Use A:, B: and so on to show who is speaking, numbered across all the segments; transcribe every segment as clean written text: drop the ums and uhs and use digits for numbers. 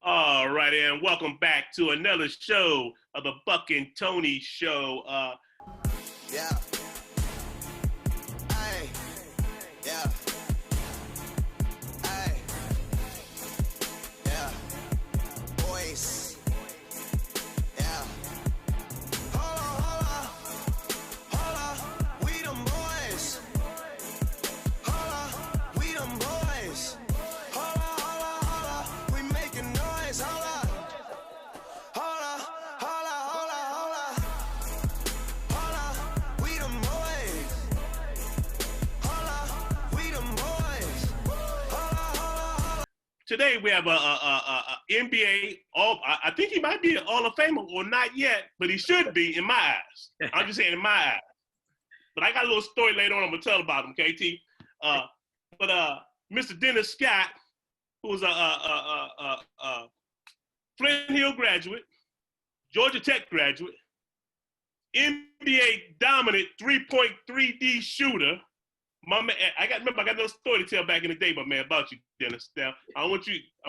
A: All right, and welcome back to another show of the Buck and Tony Show.
B: Yeah. Hey. Yeah. Hey. Yeah. Boys. Yeah. Hold on. We them boys. Hold on. We them boys. Hold on. We making noise. Hold on. We them boys. We them boys.
A: Today we have a NBA. I think he might be an Hall of Famer or not yet, but he should be in my eyes. I'm just saying in my eyes. But I got a little story later on I'm gonna tell about him, KT. But Mr. Dennis Scott, who was a Flint Hill graduate, Georgia Tech graduate, NBA dominant 3-point 3D shooter. My man, I got another story to tell back in the day, my man, about you, Dennis. Now, I'm gonna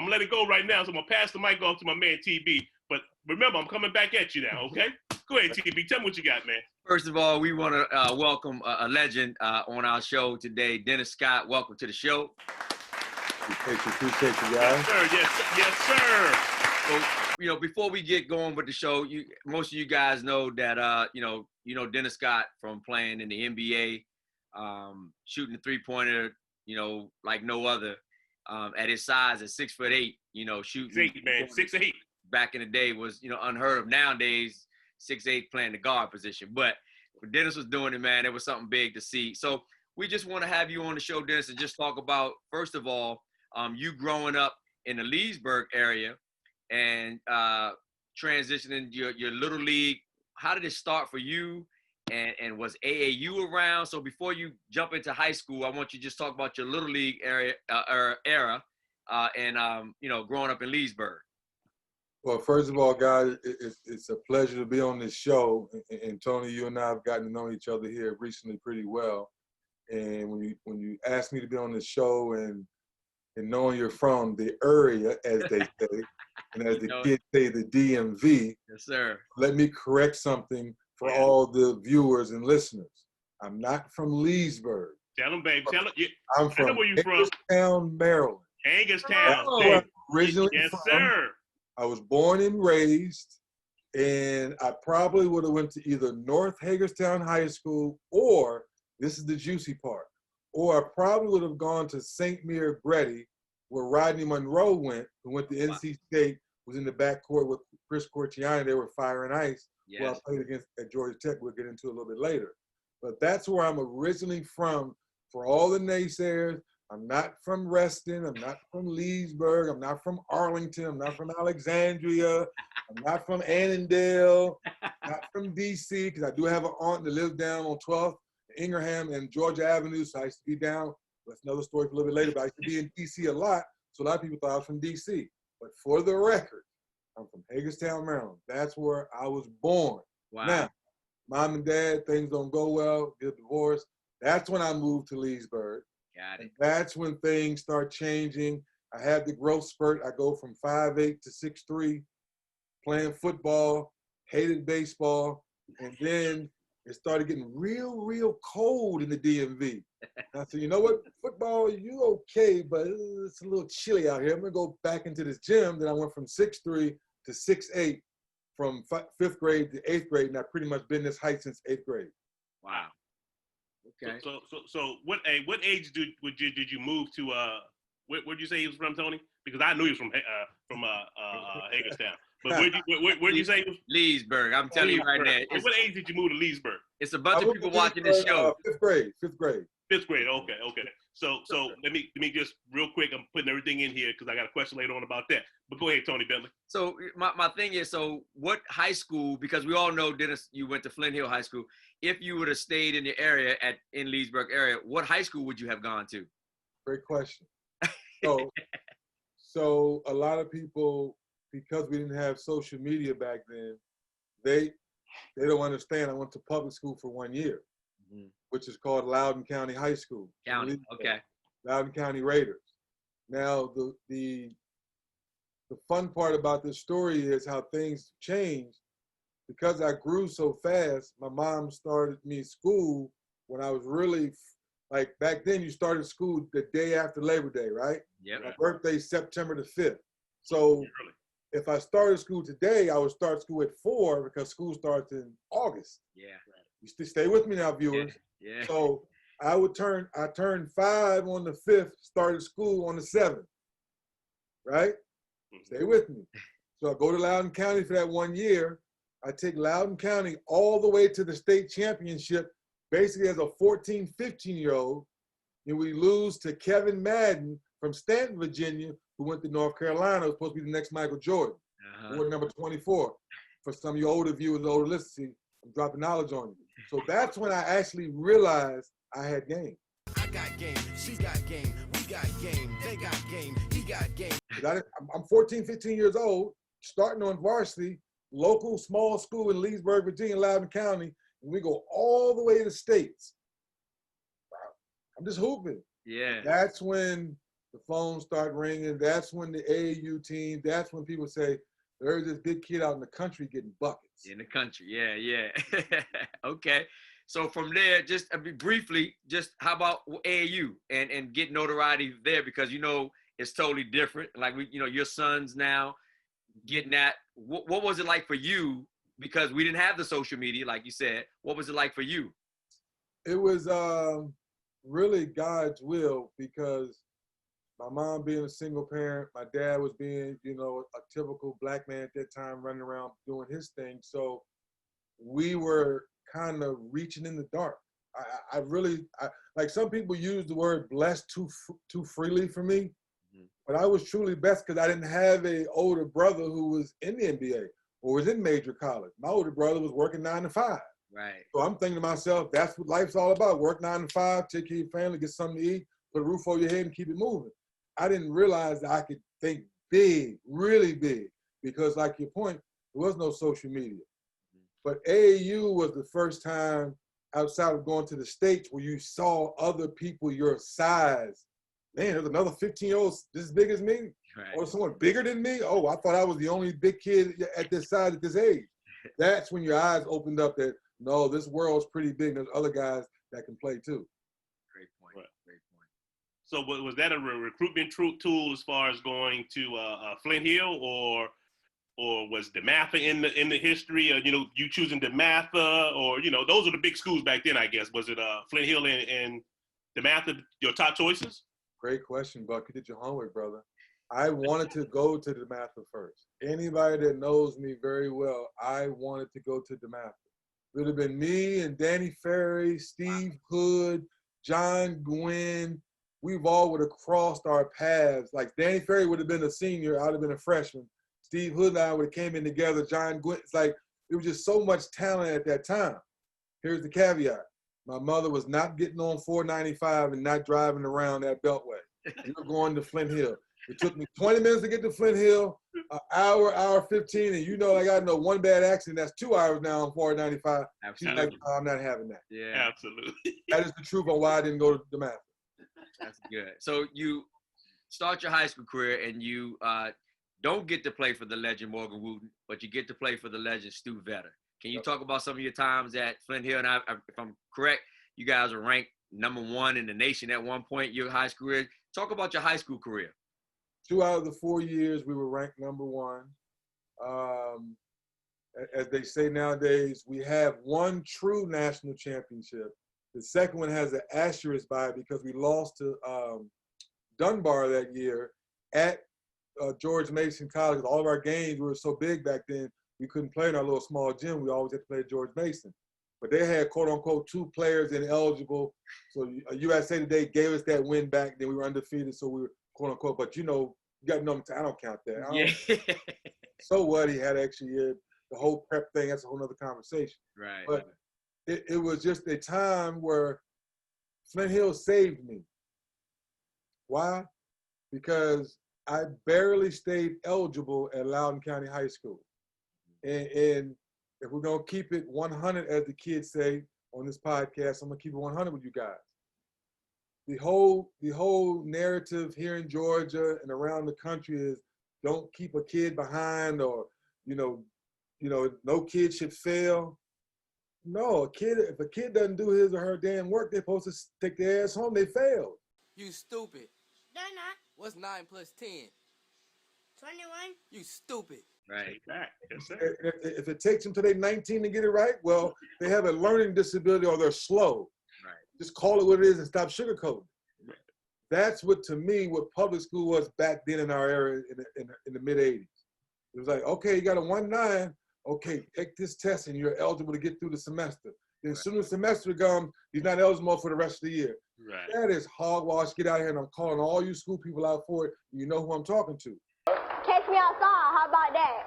A: let it go right now, so I'm gonna pass the mic off to my man TB. But remember, I'm coming back at you now, okay? Go ahead, TB. Tell me what you got, man.
C: First of all, we want to welcome a legend on our show today, Dennis Scott. Welcome to the show.
D: Appreciate you guys.
A: Yes, sir.
C: So, before we get going with the show, most of you guys know that, Dennis Scott from playing in the NBA, shooting the three-pointer, like no other. At his size, at 6'8", shooting.
A: 6'8".
C: Back in the day was, unheard of. Nowadays, 6'8" playing the guard position. But when Dennis was doing it, man, it was something big to see. So we just want to have you on the show, Dennis, and just talk about, first of all, you growing up in the Leesburg area and transitioning your little league. How did it start for you? And was AAU around? So before you jump into high school, I want you to just talk about your little league era and growing up in Leesburg.
D: Well, first of all, guys, it's a pleasure to be on this show. And Tony, you and I have gotten to know each other here recently pretty well. And when you asked me to be on this show and knowing you're from the area, as they say, and as the kids say, the DMV.
C: Yes, sir.
D: Let me correct something for all the viewers and listeners. I'm not from Leesburg.
A: Tell them, babe. Tell them.
D: I'm from
A: I know where you from.
D: Hagerstown, Maryland.
A: Hagerstown.
D: That's where I'm originally
A: yes,
D: from.
A: Sir.
D: I was born and raised, and I probably would have went to either North Hagerstown High School or, this is the juicy part, or I probably would have gone to St. Mary Gretty, where Rodney Monroe went, who went to NC State, was in the backcourt with Chris Cortiani. They were Fire and Ice, who I played against at Georgia Tech. We'll get into a little bit later. But that's where I'm originally from. For all the naysayers, I'm not from Reston. I'm not from Leesburg. I'm not from Arlington. I'm not from Alexandria. I'm not from Annandale. Not from D.C., because I do have an aunt that lives down on 12th, Ingraham and Georgia Avenue. So I used to be down. That's another story for a little bit later. But I used to be in D.C. a lot. So a lot of people thought I was from D.C. But for the record, I'm from Hagerstown, Maryland. That's where I was born.
C: Wow.
D: Now, mom and dad, things don't go well, get divorced. That's when I moved to Leesburg.
C: Got it.
D: That's when things start changing. I had the growth spurt. I go from 5'8" to 6'3", playing football, hated baseball, and then it started getting real cold in the DMV. And I said, you know what, football, you okay, but it's a little chilly out here. I'm gonna go back into this gym. Then I went from 6'3" to 6'8", from 5th grade to 8th grade, and I've pretty much been this height since 8th grade.
C: Wow. Okay.
A: So what age did you move to? Where'd you say he was from, Tony? Because I knew he was from Hagerstown. But where'd you say he was?
C: Leesburg. I'm telling you right now.
A: What age did you move to Leesburg?
C: It's a bunch of people watching this show.
D: 5th grade.
A: 5th grade. Okay. So let me just real quick. I'm putting everything in here because I got a question later on about that. But go ahead, Tony Bentley.
C: So my thing is, so what high school? Because we all know, Dennis, you went to Flint Hill High School. If you would have stayed in the area in Leesburg area, what high school would you have gone to?
D: Great question. So a lot of people, because we didn't have social media back then, they don't understand. I went to public school for 1 year, which is called Loudoun County High School.
C: Okay.
D: Loudoun County Raiders. Now the the fun part about this story is how things changed. Because I grew so fast, my mom started me school when I was really, like back then you started school the day after Labor Day, right?
C: Yep.
D: My birthday's September the 5th. So if I started school today, I would start school at 4 because school starts in August.
C: Yeah.
D: You still stay with me now, viewers.
C: Yeah.
D: So I turned 5 on the 5th, started school on the 7th, right? Stay with me. So I go to Loudoun County for that 1 year. I take Loudoun County all the way to the state championship, basically as a 14, 15-year-old, and we lose to Kevin Madden from Stanton, Virginia, who went to North Carolina, was supposed to be the next Michael Jordan, award number 24. For some of you older viewers, older listeners, see, I'm dropping knowledge on you. So that's when I actually realized I had game.
B: I got game, she got game, we got game, they got game, he got game.
D: I'm 14, 15 years old, starting on varsity, local small school in Leesburg, Virginia, Loudoun County, and we go all the way to the States. I'm just hooping.
C: Yeah.
D: That's when the phones start ringing. That's when the AAU team, that's when people say, there's this big kid out in the country getting buckets.
C: In the country, yeah. Okay. So from there, just briefly, just how about AAU and get notoriety there, because it's totally different. Like your sons now getting that. What was it like for you? Because we didn't have the social media, like you said. What was it like for you?
D: It was really God's will, because my mom being a single parent, my dad was being, a typical black man at that time, running around doing his thing. So we were kind of reaching in the dark. I really, like some people use the word blessed too freely for me, but I was truly blessed because I didn't have an older brother who was in the NBA or was in major college. My older brother was working 9 to 5.
C: Right.
D: So I'm thinking to myself, that's what life's all about. Work 9 to 5, take care of your family, get something to eat, put a roof over your head and keep it moving. I didn't realize that I could think big, really big, because like your point, there was no social media. But AAU was the first time outside of going to the States where you saw other people your size. Man, there's another 15-year-old this big as me,
C: right,
D: or someone bigger than me. Oh, I thought I was the only big kid at this size at this age. That's when your eyes opened up that, no, this world's pretty big. There's other guys that can play too.
C: Great point.
A: Right.
C: Great point.
A: So was that a recruitment tool as far as going to Flint Hill, or was DeMatha in the history of, you choosing DeMatha, or, those are the big schools back then, I guess. Was it Flint Hill and DeMatha your top choices?
D: Great question, Buck. You did your homework, brother. I wanted to go to DeMatha first. Anybody that knows me very well, I wanted to go to DeMatha. It would have been me and Danny Ferry, Steve Hood, John Gwynn. We've all would have crossed our paths. Like Danny Ferry would have been a senior, I would have been a freshman. Steve Hood and I would have came in together. John Gwynn, it's like, it was just so much talent at that time. Here's the caveat. My mother was not getting on 495 and not driving around that beltway. We were going to Flint Hill. It took me 20 minutes to get to Flint Hill, an hour 15, and I got to know one bad accident, that's 2 hours now on 495. She's like, oh, I'm not having that.
C: Yeah.
A: Absolutely.
D: That is the truth on why I didn't go to the math.
C: That's good. So you start your high school career and you don't get to play for the legend Morgan Wooten, but you get to play for the legend Stu Vetter. Can you talk about some of your times at Flint Hill? And if I'm correct, you guys are ranked #1 in the nation at one point, your high school career. Talk about your high school career.
D: 2 out of the 4 years, we were ranked #1. As they say nowadays, we have one true national championship. The second one has an asterisk by it because we lost to Dunbar that year at George Mason College. All of our games were so big back then, we couldn't play in our little small gym. We always had to play at George Mason. But they had, quote unquote, 2 players ineligible. So USA Today gave us that win back. Then we were undefeated. So we were, quote unquote, but you got no, I don't count that.
C: Yeah.
D: So what? He had extra year. The whole prep thing, that's a whole nother conversation.
C: Right.
D: But it was just a time where Flint Hill saved me. Why? Because I barely stayed eligible at Loudoun County High School. And if we're going to keep it 100, as the kids say on this podcast, I'm going to keep it 100 with you guys. The whole narrative here in Georgia and around the country is don't keep a kid behind, or no kid should fail. No, if a kid doesn't do his or her damn work, they're supposed to take their ass home. They failed.
E: You stupid.
F: They're not.
E: What's 9 plus 10?
F: 21.
E: You stupid.
C: Right.
A: Yes, sir.
D: If it takes them till they're 19 to get it right, well, they have a learning disability or they're slow.
C: Right.
D: Just call it what it is and stop sugarcoating. Right. That's what public school was back then in our era in the mid 80s. It was like, okay, you got a 1.9. Okay, take this test and you're eligible to get through the semester. Then as soon as the semester comes, he's not eligible for the rest of the year.
A: Right.
D: That is hogwash. Get out of here, and I'm calling all you school people out for it. You know who I'm talking to.
F: Catch me outside. How about that?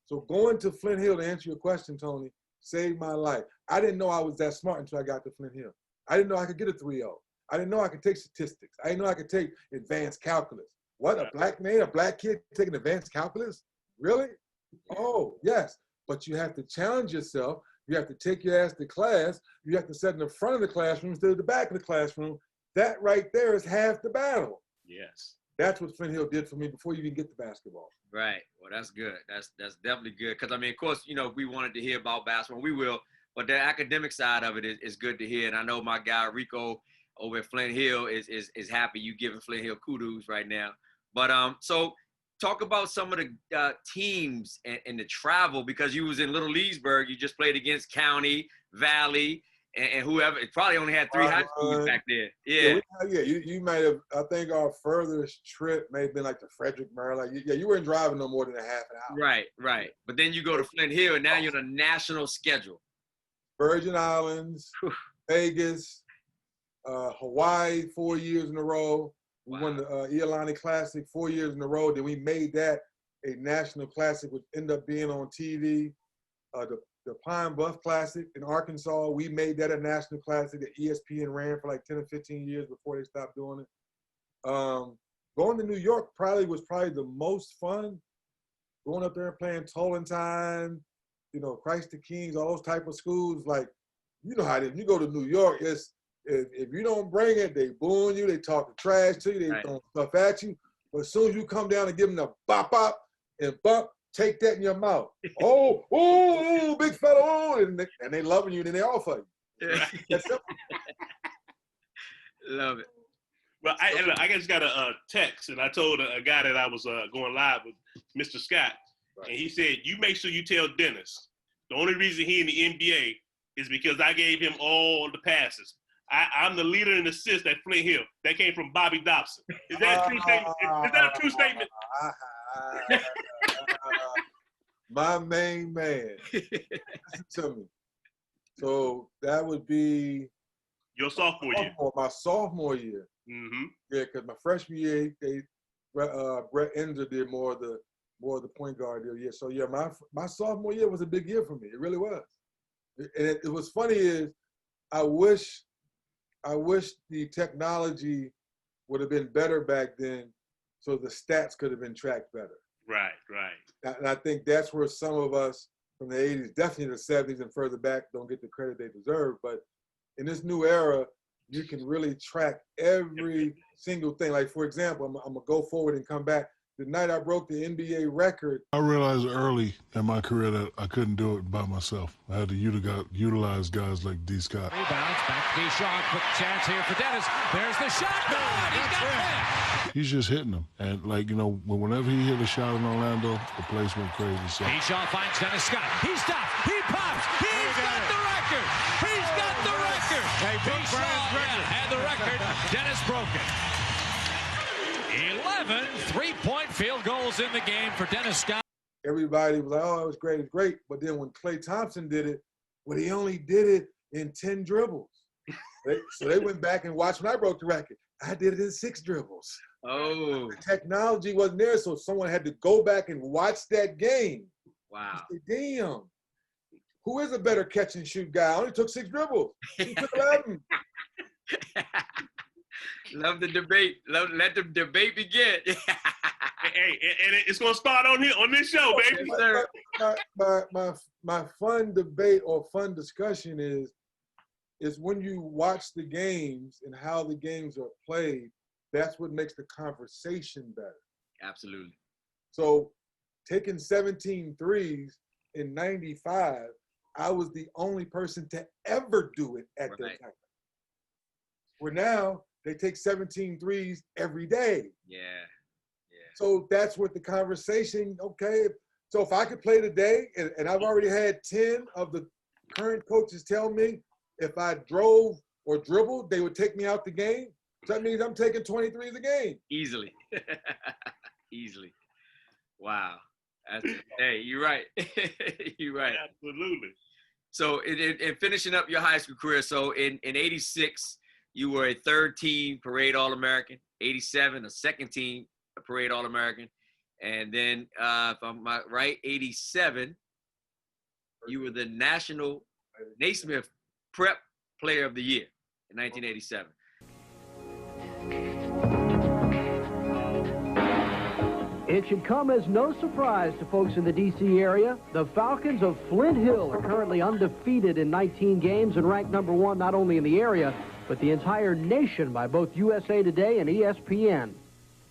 D: So going to Flint Hill, to answer your question, Tony, saved my life. I didn't know I was that smart until I got to Flint Hill. I didn't know I could get a 3.0. I didn't know I could take statistics. I didn't know I could take advanced calculus. What, a black kid taking advanced calculus? Really? Oh, yes. But you have to challenge yourself. You have to take your ass to class. You have to sit in the front of the classroom instead of the back of the classroom. That right there is half the battle.
A: Yes.
D: That's what Flint Hill did for me before you even get to basketball.
C: Right. Well, that's good. That's definitely good. Because, I mean, of course, if we wanted to hear about basketball, we will. But the academic side of it is good to hear. And I know my guy Rico over at Flint Hill is happy you giving Flint Hill kudos right now. But so talk about some of the teams and the travel, because you was in Little Leesburg. You just played against County, Valley, and whoever. It probably only had 3 high schools back there. Yeah.
D: You might have. I think our furthest trip may have been like to Frederick, Maryland. You weren't driving no more than a half an hour.
C: Right. But then you go to Flint Hill, and now you're on a national schedule.
D: Virgin Islands, Vegas, Hawaii 4 years in a row. We won the Iolani Classic 4 years in a row. Then we made that a national classic, which ended up being on TV. The Pine Bluff Classic in Arkansas, we made that a national classic that ESPN ran for like 10 or 15 years before they stopped doing it. Going to New York was probably the most fun. Going up there and playing Tollentine, Christ the Kings, all those type of schools. Like, you know how it is. You go to New York, if you don't bring it, they booing you, they talking trash to you, they throwing stuff at you. But as soon as you come down and give them the bop and bump, take that in your mouth. Oh, big fella, and they loving you, and then they all for you.
C: Yeah.
D: That's simple.
C: Love it.
A: Well, I just got a text, and I told a guy that I was going live with, Mr. Scott, and he said, you make sure you tell Dennis, the only reason he in the NBA is because I gave him all the passes. I'm the leader in assists at Flint Hill. That came from Bobby Dobson. Is that a true statement? Is that a true statement?
D: My main man. Listen to me. So that would be
A: your sophomore year.
D: My sophomore year.
A: Mm-hmm.
D: Yeah, because my freshman year, Brett Enzer did more of the point guard deal. Yeah, so yeah, my sophomore year was a big year for me. It really was. And it was funny is I wish the technology would have been better back then, so the stats could have been tracked better.
A: Right.
D: And I think that's where some of us from the 80s, definitely the 70s and further back, don't get the credit they deserve. But in this new era, you can really track every single thing. Like, for example, I'm going to go forward and come back. The night I broke the NBA record.
G: I realized early in my career that I couldn't do it by myself. I had to utilize guys like D. Scott.
H: Rebounds, back to D-Shaw, quick chance here for Dennis. There's the shot, good, he's got 10.
G: He's just hitting them. And whenever he hit a shot in Orlando, the place went crazy. So
H: D-Shaw finds Dennis Scott. He stops, he pops, he's got the record. He's got the record.
B: Hey,
H: D-Shaw had the record. Dennis broke it. 11 three-point field goals in the game for Dennis Scott.
D: Everybody was like, oh, it was great, it's great. But then when Klay Thompson did it, he only did it in 10 dribbles. So they went back and watched when I broke the record. I did it in 6 dribbles.
C: Oh.
D: The technology wasn't there, so someone had to go back and watch that game.
C: Wow.
D: Say, damn, who is a better catch and shoot guy? I only took 6 dribbles. He took 11.
C: Love the debate. Let the debate begin.
A: Hey, and it's gonna start on this show, baby.
D: My fun debate or fun discussion is when you watch the games and how the games are played. That's what makes the conversation better.
C: Absolutely.
D: So taking 17 threes in 95, I was the only person to ever do it at that time. Where now they take 17 threes every day.
C: Yeah.
D: So that's what the conversation, okay. So if I could play today, and I've already had 10 of the current coaches tell me if I drove or dribbled, they would take me out the game. So that means I'm taking 23s a game.
C: Easily. Easily. Wow. Hey, you're right. You're right.
A: Absolutely.
C: So in finishing up your high school career, so in 86, you were a third-team parade All-American. 87, a second-team parade All-American. And then, if I'm right, 87, you were the National Naismith Prep Player of the Year in 1987.
I: It should come as no surprise to folks in the D.C. area. The Falcons of Flint Hill are currently undefeated in 19 games and ranked #1 not only in the area, but the entire nation by both USA Today and ESPN.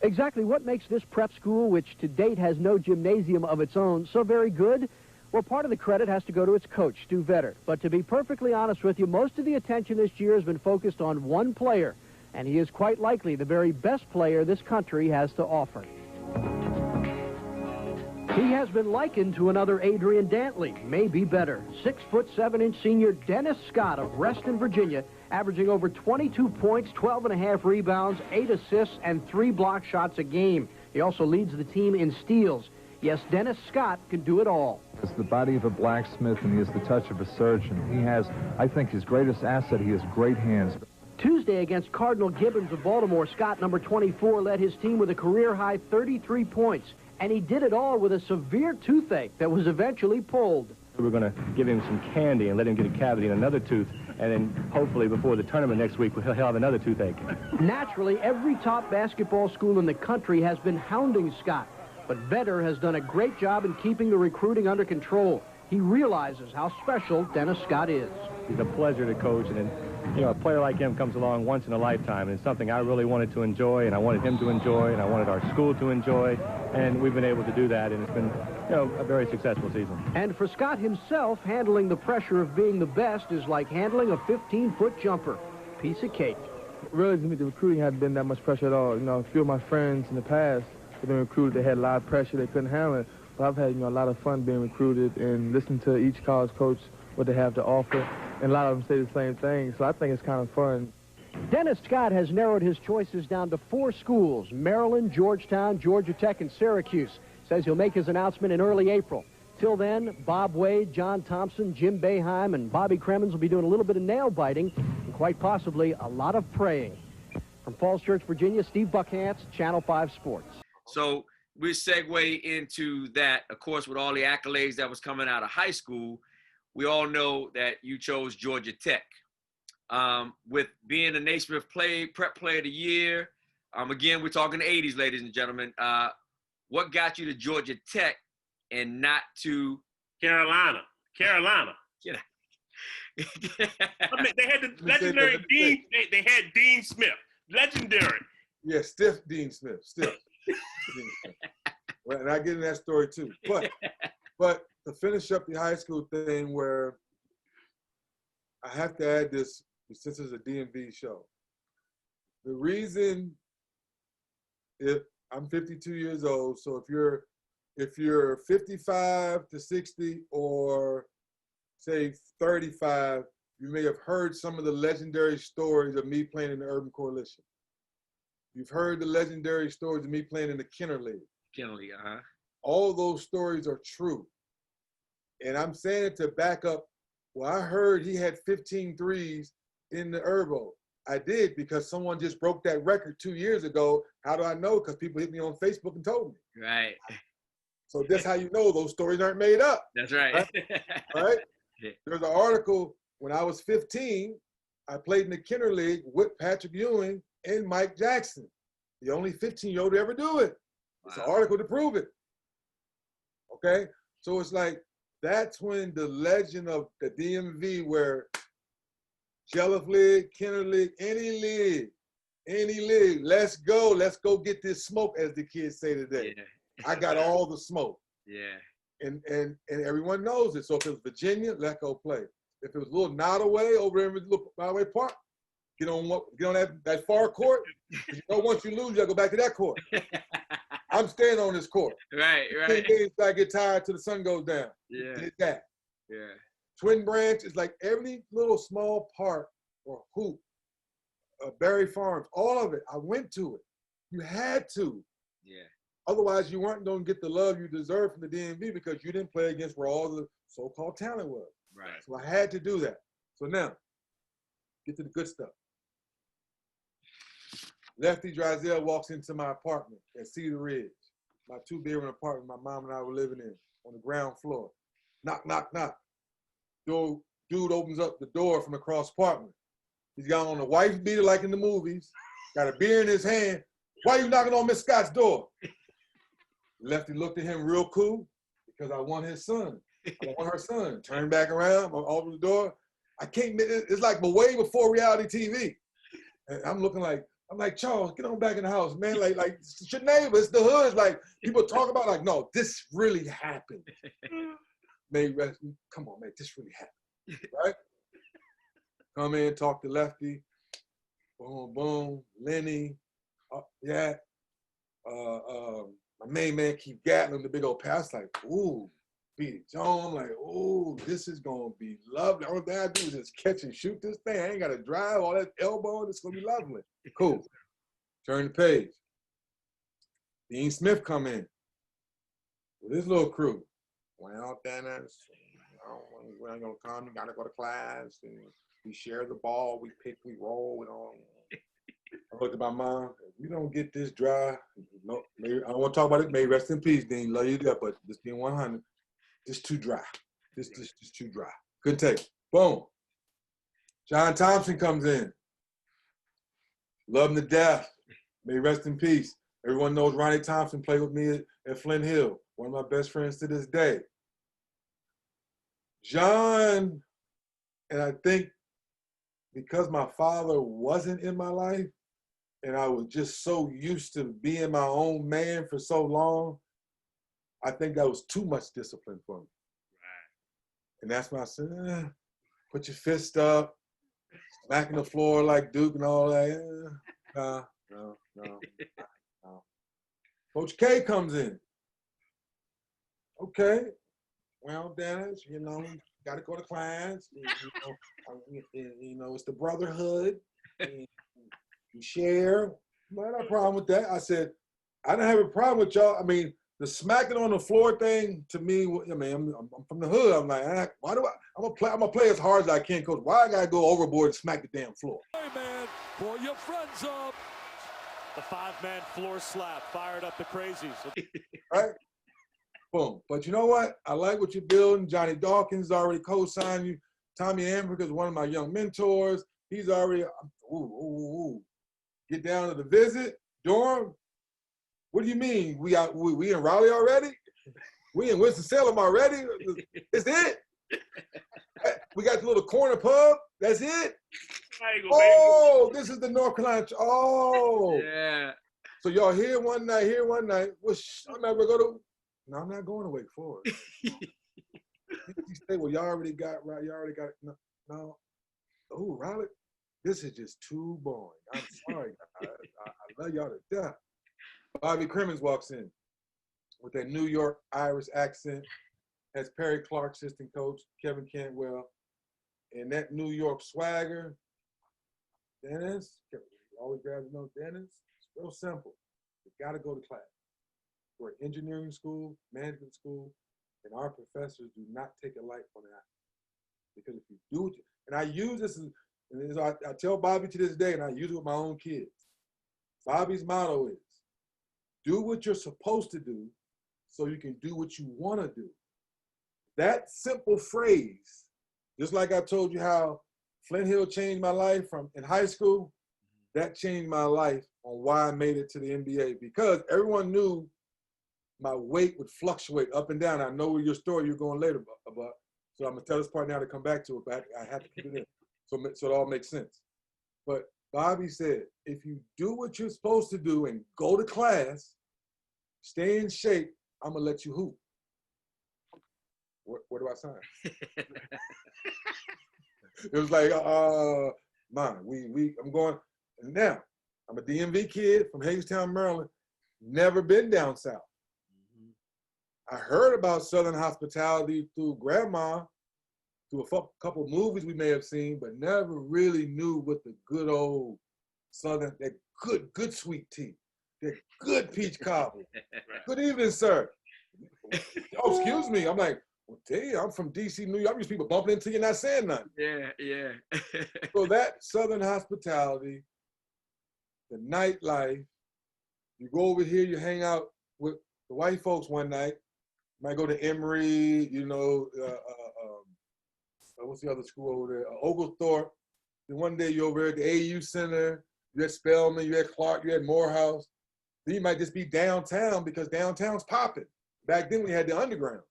I: Exactly what makes this prep school, which to date has no gymnasium of its own, so very good? Well, part of the credit has to go to its coach, Stu Vetter. But to be perfectly honest with you, most of the attention this year has been focused on one player, and he is quite likely the very best player this country has to offer. He has been likened to another Adrian Dantley, maybe better. 6'7" senior Dennis Scott of Reston, Virginia, averaging over 22 points, 12.5 rebounds, 8 assists, and 3 block shots a game. He also leads the team in steals. Yes, Dennis Scott can do it all.
J: It's the body of a blacksmith, and he has the touch of a surgeon. He has, I think, his greatest asset. He has great hands.
I: Tuesday against Cardinal Gibbons of Baltimore, Scott, number 24, led his team with a career-high 33 points. And he did it all with a severe toothache that was eventually pulled.
K: We're going to give him some candy and let him get a cavity in another tooth, and then hopefully before the tournament next week, he'll have another toothache. Naturally, every top basketball school in the country has been hounding Scott, but Vetter has done a great job in keeping the recruiting under control. He realizes how special Dennis Scott is. He's a pleasure to coach, and you know, a player like him comes along once in a lifetime, and it's something I really wanted to enjoy, and I wanted him to enjoy, and I wanted our school to enjoy, and we've been able to do that, and it's been, you know, a very successful season.
I: And for Scott himself, handling the pressure of being the best is like handling a 15-foot jumper. Piece of cake.
L: Really, to me, the recruiting hadn't been that much pressure at all. You know, a few of my friends in the past have been recruited. They had a lot of pressure. They couldn't handle it. But I've had, you know, a lot of fun being recruited and listening to each college coach, what they have to offer. And a lot of them say the same thing, so I think it's kind of fun.
I: Dennis Scott has narrowed his choices down to 4 schools: Maryland, Georgetown, Georgia Tech, and Syracuse. Says he'll make his announcement in early April. Till then, Bob Wade, John Thompson, Jim Boeheim, and Bobby Cremens will be doing a little bit of nail biting and quite possibly a lot of praying. From Falls Church, Virginia, Steve Buckhantz, Channel 5 Sports.
C: So we segue into that, of course, with all the accolades that was coming out of high school. We all know that you chose Georgia Tech. With being a Naismith Prep Player of the Year, again, we're talking the 80s, ladies and gentlemen. What got you to Georgia Tech and not to
A: Carolina?
C: Get out.
A: I mean, they had the legendary Dean. They had Dean Smith, legendary.
D: Yeah, stiff Dean Smith, stiff. Dean Smith. Well, and I get in that story too. But to finish up the high school thing, where I have to add this, since it's a DMV show. The reason, if I'm 52 years old, so if you're 55 to 60 or say 35, you may have heard some of the legendary stories of me playing in the Urban Coalition. You've heard the legendary stories of me playing in the Kenner League.
C: Kenner League,
D: All those stories are true. And I'm saying it to back up, well, I heard he had 15 threes in the Urbo. I did, because someone just broke that record 2 years ago. How do I know? Because people hit me on Facebook and told me.
C: Right.
D: So that's how you know those stories aren't made up.
C: That's right.
D: Right? There's an article, when I was 15, I played in the Kenner League with Patrick Ewing and Mike Jackson. The only 15-year-old to ever do it. Wow. It's an article to prove it. Okay? So it's like, that's when the legend of the DMV, where Jelliff League, Kenner League, any league, let's go get this smoke, as the kids say today.
C: Yeah.
D: I got all the smoke.
C: Yeah.
D: And everyone knows it. So if it was Virginia, let's go play. If it was a little Nottaway over there in little Nottaway Park, get on that far court. You know, once you lose, you gotta go back to that court. I'm staying on this court.
C: Right.
D: 10 games till I get tired till the sun goes down.
C: Yeah.
D: It's that.
C: Yeah.
D: Twin Branch is like every little small park or hoop, Berry Farms, all of it. I went to it. You had to.
C: Yeah.
D: Otherwise, you weren't going to get the love you deserve from the DMV because you didn't play against where all the so-called talent was.
C: Right.
D: So I had to do that. So now, get to the good stuff. Lefty Drysdale walks into my apartment at Cedar Ridge, my two-bedroom apartment my mom and I were living in on the ground floor. Knock, knock, knock. Dude opens up the door from across the apartment. He's got on a wife beater like in the movies, got a beer in his hand. Why are you knocking on Miss Scott's door? Lefty looked at him real cool because I want his son. I want her son. Turned back around, opened the door. I can't, it's like way before reality TV. And I'm like, Charles, get on back in the house, man. Like it's your neighbor, it's the hood. Like people talk about, like, no, this really happened. Come on, man, this really happened, right? Come in, talk to Lefty. Boom, boom, Lenny. Yeah. My main man keep Gatlin, the big old pass. Like, ooh, beat it, John. I'm like, ooh, this is gonna be lovely. All thing I do is just catch and shoot this thing. I ain't gotta drive all that elbow. It's gonna be lovely. Cool. Turn the page. Dean Smith come in with his little crew. Well, Dennis, we ain't gonna come. You gotta go to class. And we share the ball. We pick. We roll. I looked at my mom. If we don't get this dry, no, maybe, I don't want to talk about it. May rest in peace, Dean. Love you to death, but this being 100, this too dry. This too dry. Couldn't take it. Boom. John Thompson comes in. Love him to death. May rest in peace. Everyone knows Ronnie Thompson played with me at Flint Hill. One of my best friends to this day. John, and I think because my father wasn't in my life, and I was just so used to being my own man for so long, I think that was too much discipline for me. Right. And that's when I said, put your fist up, smacking the floor like Duke and all that. No. Coach K comes in. Okay, well, Dennis, you know, got to go to class. You know, it's the brotherhood. You share. I had no problem with that. I said, I didn't have a problem with y'all. I mean, the smacking on the floor thing to me, I mean, I'm from the hood. I'm like, why do I'm gonna play as hard as I can, coach. Why I gotta go overboard and smack the damn floor?
H: Hey man, pull your friends up. The 5-man floor slap fired up the crazies.
D: Right? Boom. But you know what? I like what you're building. Johnny Dawkins already co-signed you. Tommy Amber is one of my young mentors. He's already, Get down to the visit, dorm. What do you mean? We in Raleigh already? We in Winston-Salem already? Is it? We got the little corner pub. That's it? Oh, this is the North Carolina. Oh.
C: Yeah.
D: So y'all here one night. Well, I'm not gonna go to. No, I'm not going to Wake Forest. You say, well, y'all already got right. Y'all already got no. Oh, Raleigh. This is just too boring. I'm sorry, guys. I love y'all to death. Bobby Crimmins walks in with that New York Irish accent, has Perry Clark, assistant coach, Kevin Cantwell, and that New York swagger. Dennis, always grabs the note. Dennis, it's real simple. You got to go to class. We're an engineering school, management school, and our professors do not take a light on that. Because if you do it, and I use this, and I tell Bobby to this day, and I use it with my own kids. Bobby's motto is, do what you're supposed to do so you can do what you want to do. That simple phrase, just like I told you how Flint Hill changed my life from in high school, that changed my life on why I made it to the NBA, because everyone knew my weight would fluctuate up and down. I know your story you're going later about, so I'm gonna tell this part now to come back to it, but I have to put it in so it all makes sense. But Bobby said, if you do what you're supposed to do and go to class, stay in shape, I'm going to let you hoop. Where do I sign? It was like, I'm going, and now, I'm a DMV kid from Hagerstown, Maryland, never been down south. I heard about Southern hospitality through grandma, through a couple of movies we may have seen, but never really knew what the good old Southern, that good sweet tea, that good peach cobbler. Good evening, sir. Oh, excuse me. I'm like, well, damn, I'm from D.C., New York. I'm used to people bumping into you not saying nothing.
C: Yeah.
D: So that Southern hospitality, the nightlife, you go over here, you hang out with the white folks one night, might go to Emory, what's the other school over there? Oglethorpe. Then one day you're over at the AU Center, you're at Spelman, you're at Clark, you're at Morehouse. Then you might just be downtown because downtown's popping. Back then we had the underground.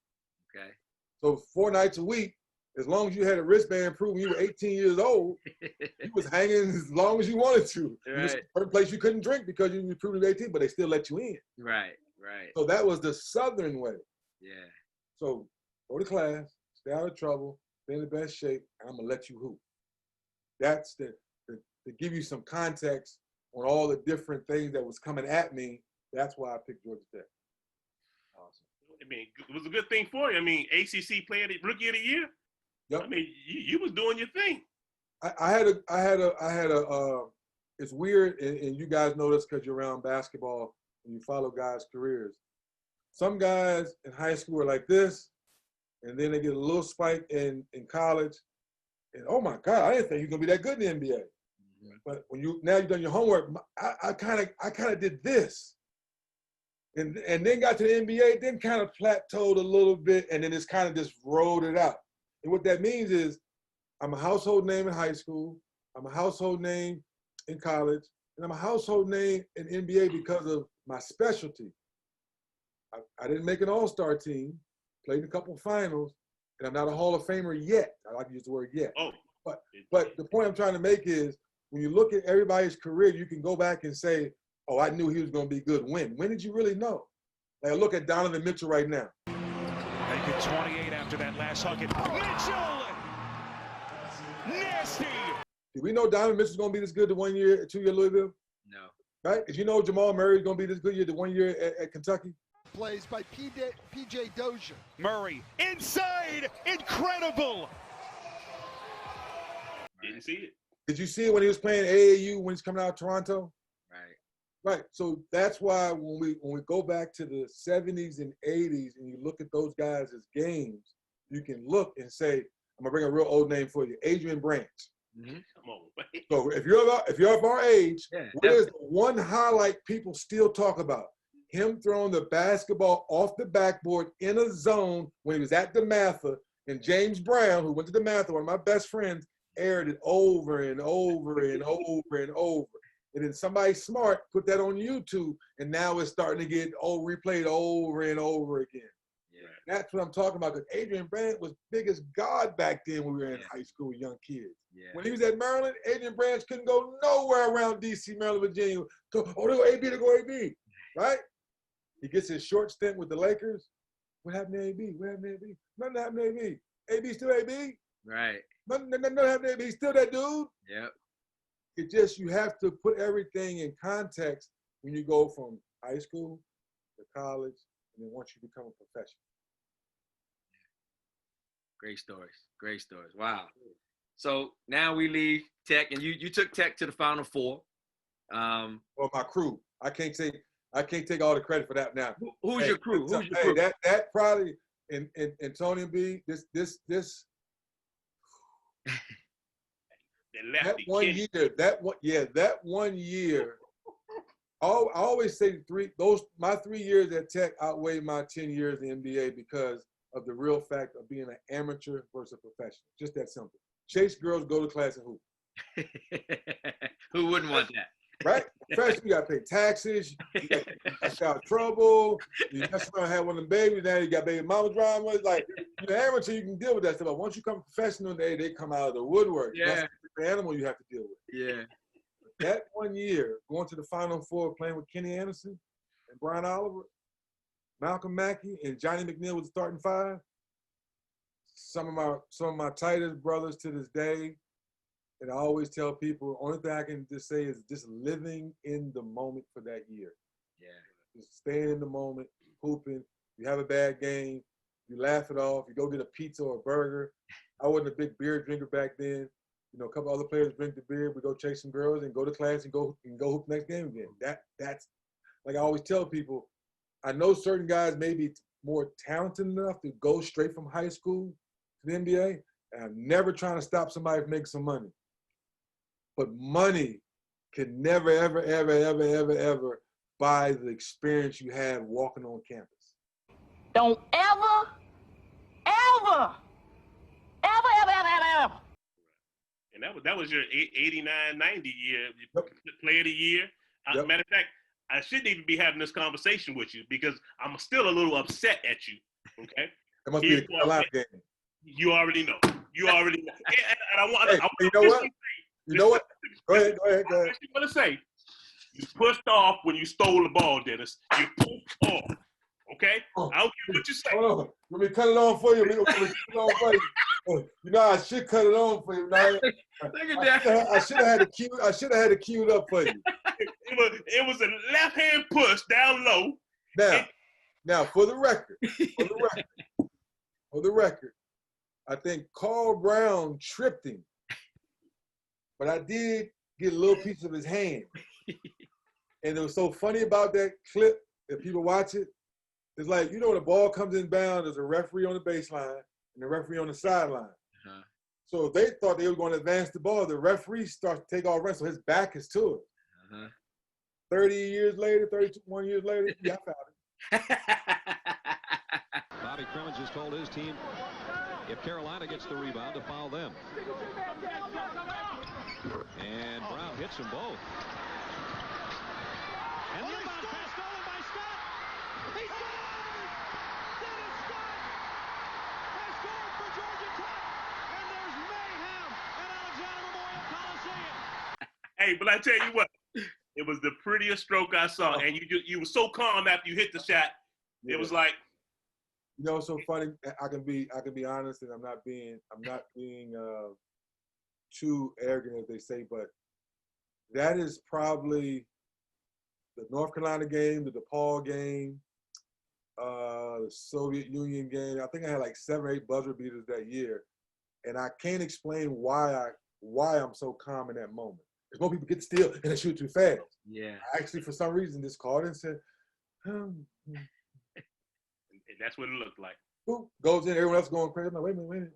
C: Okay.
D: So 4 nights a week, as long as you had a wristband proving you were 18 years old, you was hanging as long as you wanted to.
C: Right.
D: It was a certain place you couldn't drink because you proved you were 18, but they still let you in.
C: Right.
D: So that was the Southern way.
C: Yeah.
D: So go to class, stay out of trouble, stay in the best shape, and I'm gonna let you hoop. That's to give you some context on all the different things that was coming at me. That's why I picked Georgia Tech.
A: Awesome. I mean, it was a good thing for you. I mean, ACC Player, Rookie of the Year.
D: Yep.
A: I mean, you was doing your thing.
D: I had a. It's weird, and you guys know this because you're around basketball and you follow guys' careers. Some guys in high school are like this, and then they get a little spike in college, and oh my God, I didn't think you're gonna be that good in the NBA. Mm-hmm. But when you've done your homework, I kind of did this, and then got to the NBA, then kind of plateaued a little bit, and then it's kind of just rolled it out. And what that means is, I'm a household name in high school, I'm a household name in college, and I'm a household name in NBA because of my specialty. I didn't make an all-star team, played in a couple finals, and I'm not a Hall of Famer yet. I like to use the word yet.
A: Oh.
D: But the point I'm trying to make is, when you look at everybody's career, you can go back and say, oh, I knew he was going to be good. When did you really know? Like, look at Donovan Mitchell right now.
H: Make it 28 after that last hug. Mitchell! Nasty!
D: Did we know Donovan Mitchell's going to be this good the 1 year, 2 year Louisville?
C: No.
D: Right? Did you know Jamal Murray's going to be this good the 1 year at Kentucky?
B: Plays by P.J. Dozier.
H: Murray inside, incredible.
A: Didn't see it.
D: Did you see it when he was playing AAU when he's coming out of Toronto?
C: Right.
D: Right. So that's why when we go back to the 70s and 80s and you look at those guys as games, you can look and say, I'm gonna bring a real old name for you, Adrian Branch.
C: Mm-hmm.
A: Come on.
D: So if you're of our age,
C: Yeah,
D: what is the one highlight people still talk about? Him throwing the basketball off the backboard in a zone when he was at DeMatha, and James Brown, who went to DeMatha, one of my best friends, aired it over and over and over and over. And then somebody smart put that on YouTube, and now it's starting to get replayed over and over again.
C: Yeah.
D: That's what I'm talking about, because Adrian Branch was big as God back then when we were in high school, young kids.
C: Yeah.
D: When he was at Maryland, Adrian Branch couldn't go nowhere around D.C., Maryland, Virginia. So, they go AB to go AB, right? He gets his short stint with the Lakers. What happened to AB? What happened to AB? Nothing happened to AB. AB still AB?
C: Right.
D: Nothing happened to AB. He's still that dude.
C: Yep.
D: It just, you have to put everything in context when you go from high school to college, and then once you become a professional.
C: Great stories. Great stories. Wow. So now we leave Tech, and you took Tech to the Final Four.
D: Well, my crew. I can't take all the credit for that now.
C: Who's your crew? Who's your crew?
D: That probably and Tony B. This that 1 year. I always say my 3 years at Tech outweigh my 10 years in the NBA because of the real fact of being an amateur versus a professional. Just that simple. Chase girls, go to class and hoop.
C: Who wouldn't want that?
D: Right? First, you got to pay taxes. You got trouble. You just have one of them babies. Now you got baby mama drama. It's like, you're amateur, you can deal with that stuff. But once you come professional, they come out of the woodwork.
C: Yeah.
D: That's the animal you have to deal with.
C: Yeah.
D: That 1 year, going to the Final Four, playing with Kenny Anderson and Brian Oliver, Malcolm Mackey and Johnny McNeil was the starting five. Some of my tightest brothers to this day. And I always tell people, only thing I can just say is just living in the moment for that year.
C: Yeah.
D: Just staying in the moment, hooping. You have a bad game, you laugh it off. You go get a pizza or a burger. I wasn't a big beer drinker back then. You know, a couple other players drink the beer. We go chase some girls and go to class and go hoop next game again. That's like I always tell people. I know certain guys may be more talented enough to go straight from high school to the NBA, and I'm never trying to stop somebody from making some money. But money can never, ever, ever, ever, ever, ever buy the experience you had walking on campus.
M: Don't ever, ever, ever, ever, ever, ever, ever.
A: And that was your 89, 90 year, player of the year.
D: Yep.
A: Matter of fact, I shouldn't even be having this conversation with you because I'm still a little upset at you. Okay.
D: It must be the Carolina game.
A: You already know. You already know. And I want.
D: Hey, you know what? You know what? Go ahead.
A: I want to say, you pushed off when you stole the ball, Dennis. You pushed off. Okay? I don't care what you say.
D: Hold on. Let me cut it on for you. You know, I should cut it on for you. Now, I should have had it queued up for you.
A: It was a left-hand push down low.
D: Now, for the record, I think Carl Brown tripped him. But I did get a little piece of his hand. And it was so funny about that clip, if people watch it, it's like, you know, when the ball comes inbound, there's a referee on the baseline and the referee on the sideline.
C: Uh-huh.
D: So they thought they were going to advance the ball. The referee starts to take off running, so his back is to it.
C: Uh-huh.
D: 31 years later, yeah, I found it.
H: Bobby Crimmins has told his team if Carolina gets the rebound to foul them. And Brown hits them both. And the inbound pass stolen by Scott. He scores! Dennis Scott has scored for Georgia Tech. And there's mayhem at Alexander Memorial Coliseum.
A: Hey, but I tell you what, it was the prettiest stroke I saw. And you were so calm after you hit the shot.
D: Yeah.
A: It was like,
D: you know, it's so funny. I can be honest, and I'm not being too arrogant, as they say, but that is probably the North Carolina game, the DePaul game, the Soviet Union game. I think I had like 7 or 8 buzzer beaters that year, and I can't explain why I'm so calm in that moment. Because most people get steal and they shoot too fast.
C: Yeah.
D: I actually, for some reason, just called and said,
A: and that's what it looked like.
D: Who goes in? Everyone else going crazy. I'm like, wait a minute.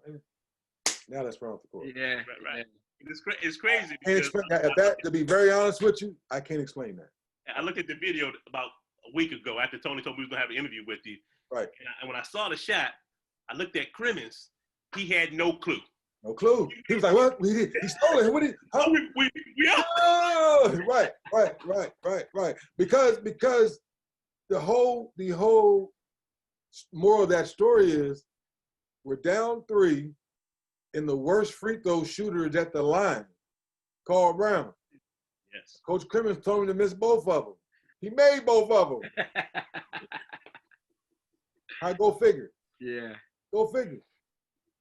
D: Now let's run off the court.
C: Yeah.
A: Right. It's crazy.
D: I can't explain that. To be very honest with you, I can't explain that.
A: I looked at the video about a week ago after Tony told me he was going to have an interview with you.
D: Right.
A: And when I saw the shot, I looked at Crimmins. He had no clue.
D: No clue. He was like, what? He stole it. What did
A: we up.
D: Oh, right. Because the whole moral of that story is we're down 3 and the worst free throw shooter is at the line, Carl Brown.
A: Yes.
D: Coach Crimmins told me to miss both of them. He made both of them. I go figure.
C: Yeah.
D: Go figure.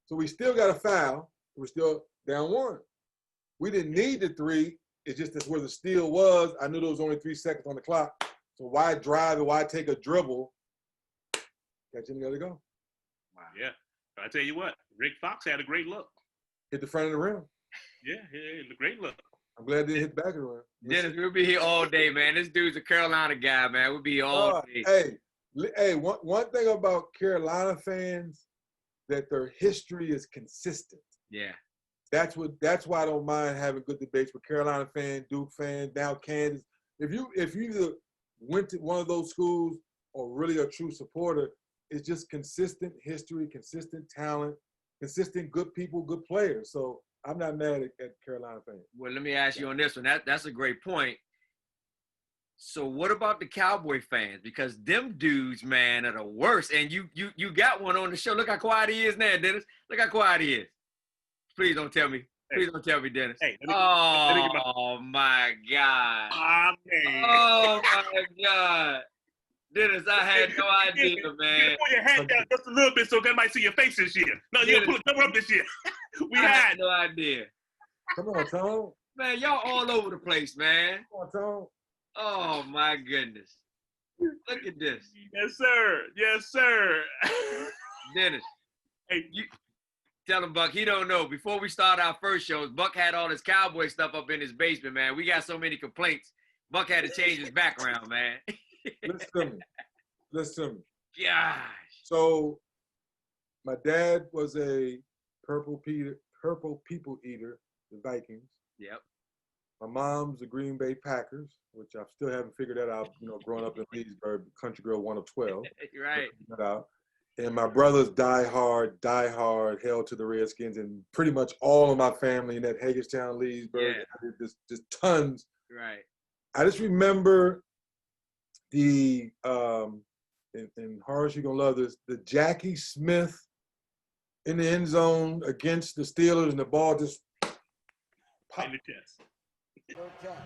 D: So we still got a foul. We're still down 1. We didn't need the 3. It's just that's where the steal was. I knew there was only 3 seconds on the clock. So why drive and why take a dribble? Catch him, gotta go.
A: Wow. Yeah. I tell you what, Rick Fox had a great look.
D: Hit the front of the rim.
A: Yeah, a great look.
D: I'm glad they hit the back of the rim.
C: Dennis, we'll be here all day, man. This dude's a Carolina guy, man. We'll be here all day.
D: Hey, one thing about Carolina fans, that their history is consistent.
C: Yeah.
D: That's why I don't mind having good debates with Carolina fan, Duke fan, now Kansas. If you either went to one of those schools or really a true supporter, it's just consistent history, consistent talent, consistent good people, good players. So I'm not mad at Carolina fans.
C: Well, let me ask you on this one. That's a great point. So what about the Cowboy fans? Because them dudes, man, are the worst. And you got one on the show. Look how quiet he is now, Dennis. Look how quiet he is. Please don't tell me. Please don't tell me, Dennis.
A: Hey,
C: oh, my God.
A: Oh, man.
C: Oh, my God. Dennis, I had no idea, man.
A: You pull your hat down just a little bit so they might see your face this year. No, you pull it cover up this year.
C: I had no idea.
D: Come on, Tom.
C: Man, y'all all over the place, man.
D: Come on, Tom.
C: Oh, my goodness. Look at this.
A: Yes, sir. Yes, sir.
C: Dennis.
A: Hey,
C: you tell him, Buck, he don't know. Before we start our first shows, Buck had all his cowboy stuff up in his basement, man. We got so many complaints. Buck had to change his background, man.
D: Listen to me.
C: Gosh.
D: So my dad was a purple people eater, the Vikings.
C: Yep.
D: My mom's the Green Bay Packers, which I still haven't figured that out, growing up in Leesburg, country girl 1 of 12.
C: You're right.
D: That out. And my brothers die hard, held to the Redskins, and pretty much all of my family in that Hagerstown, Leesburg, just tons.
C: Right.
D: I just remember the, and Horace, you're going to love this, the Jackie Smith in the end zone against the Steelers, and the ball just popped.
A: In the chest.
N: Good catch.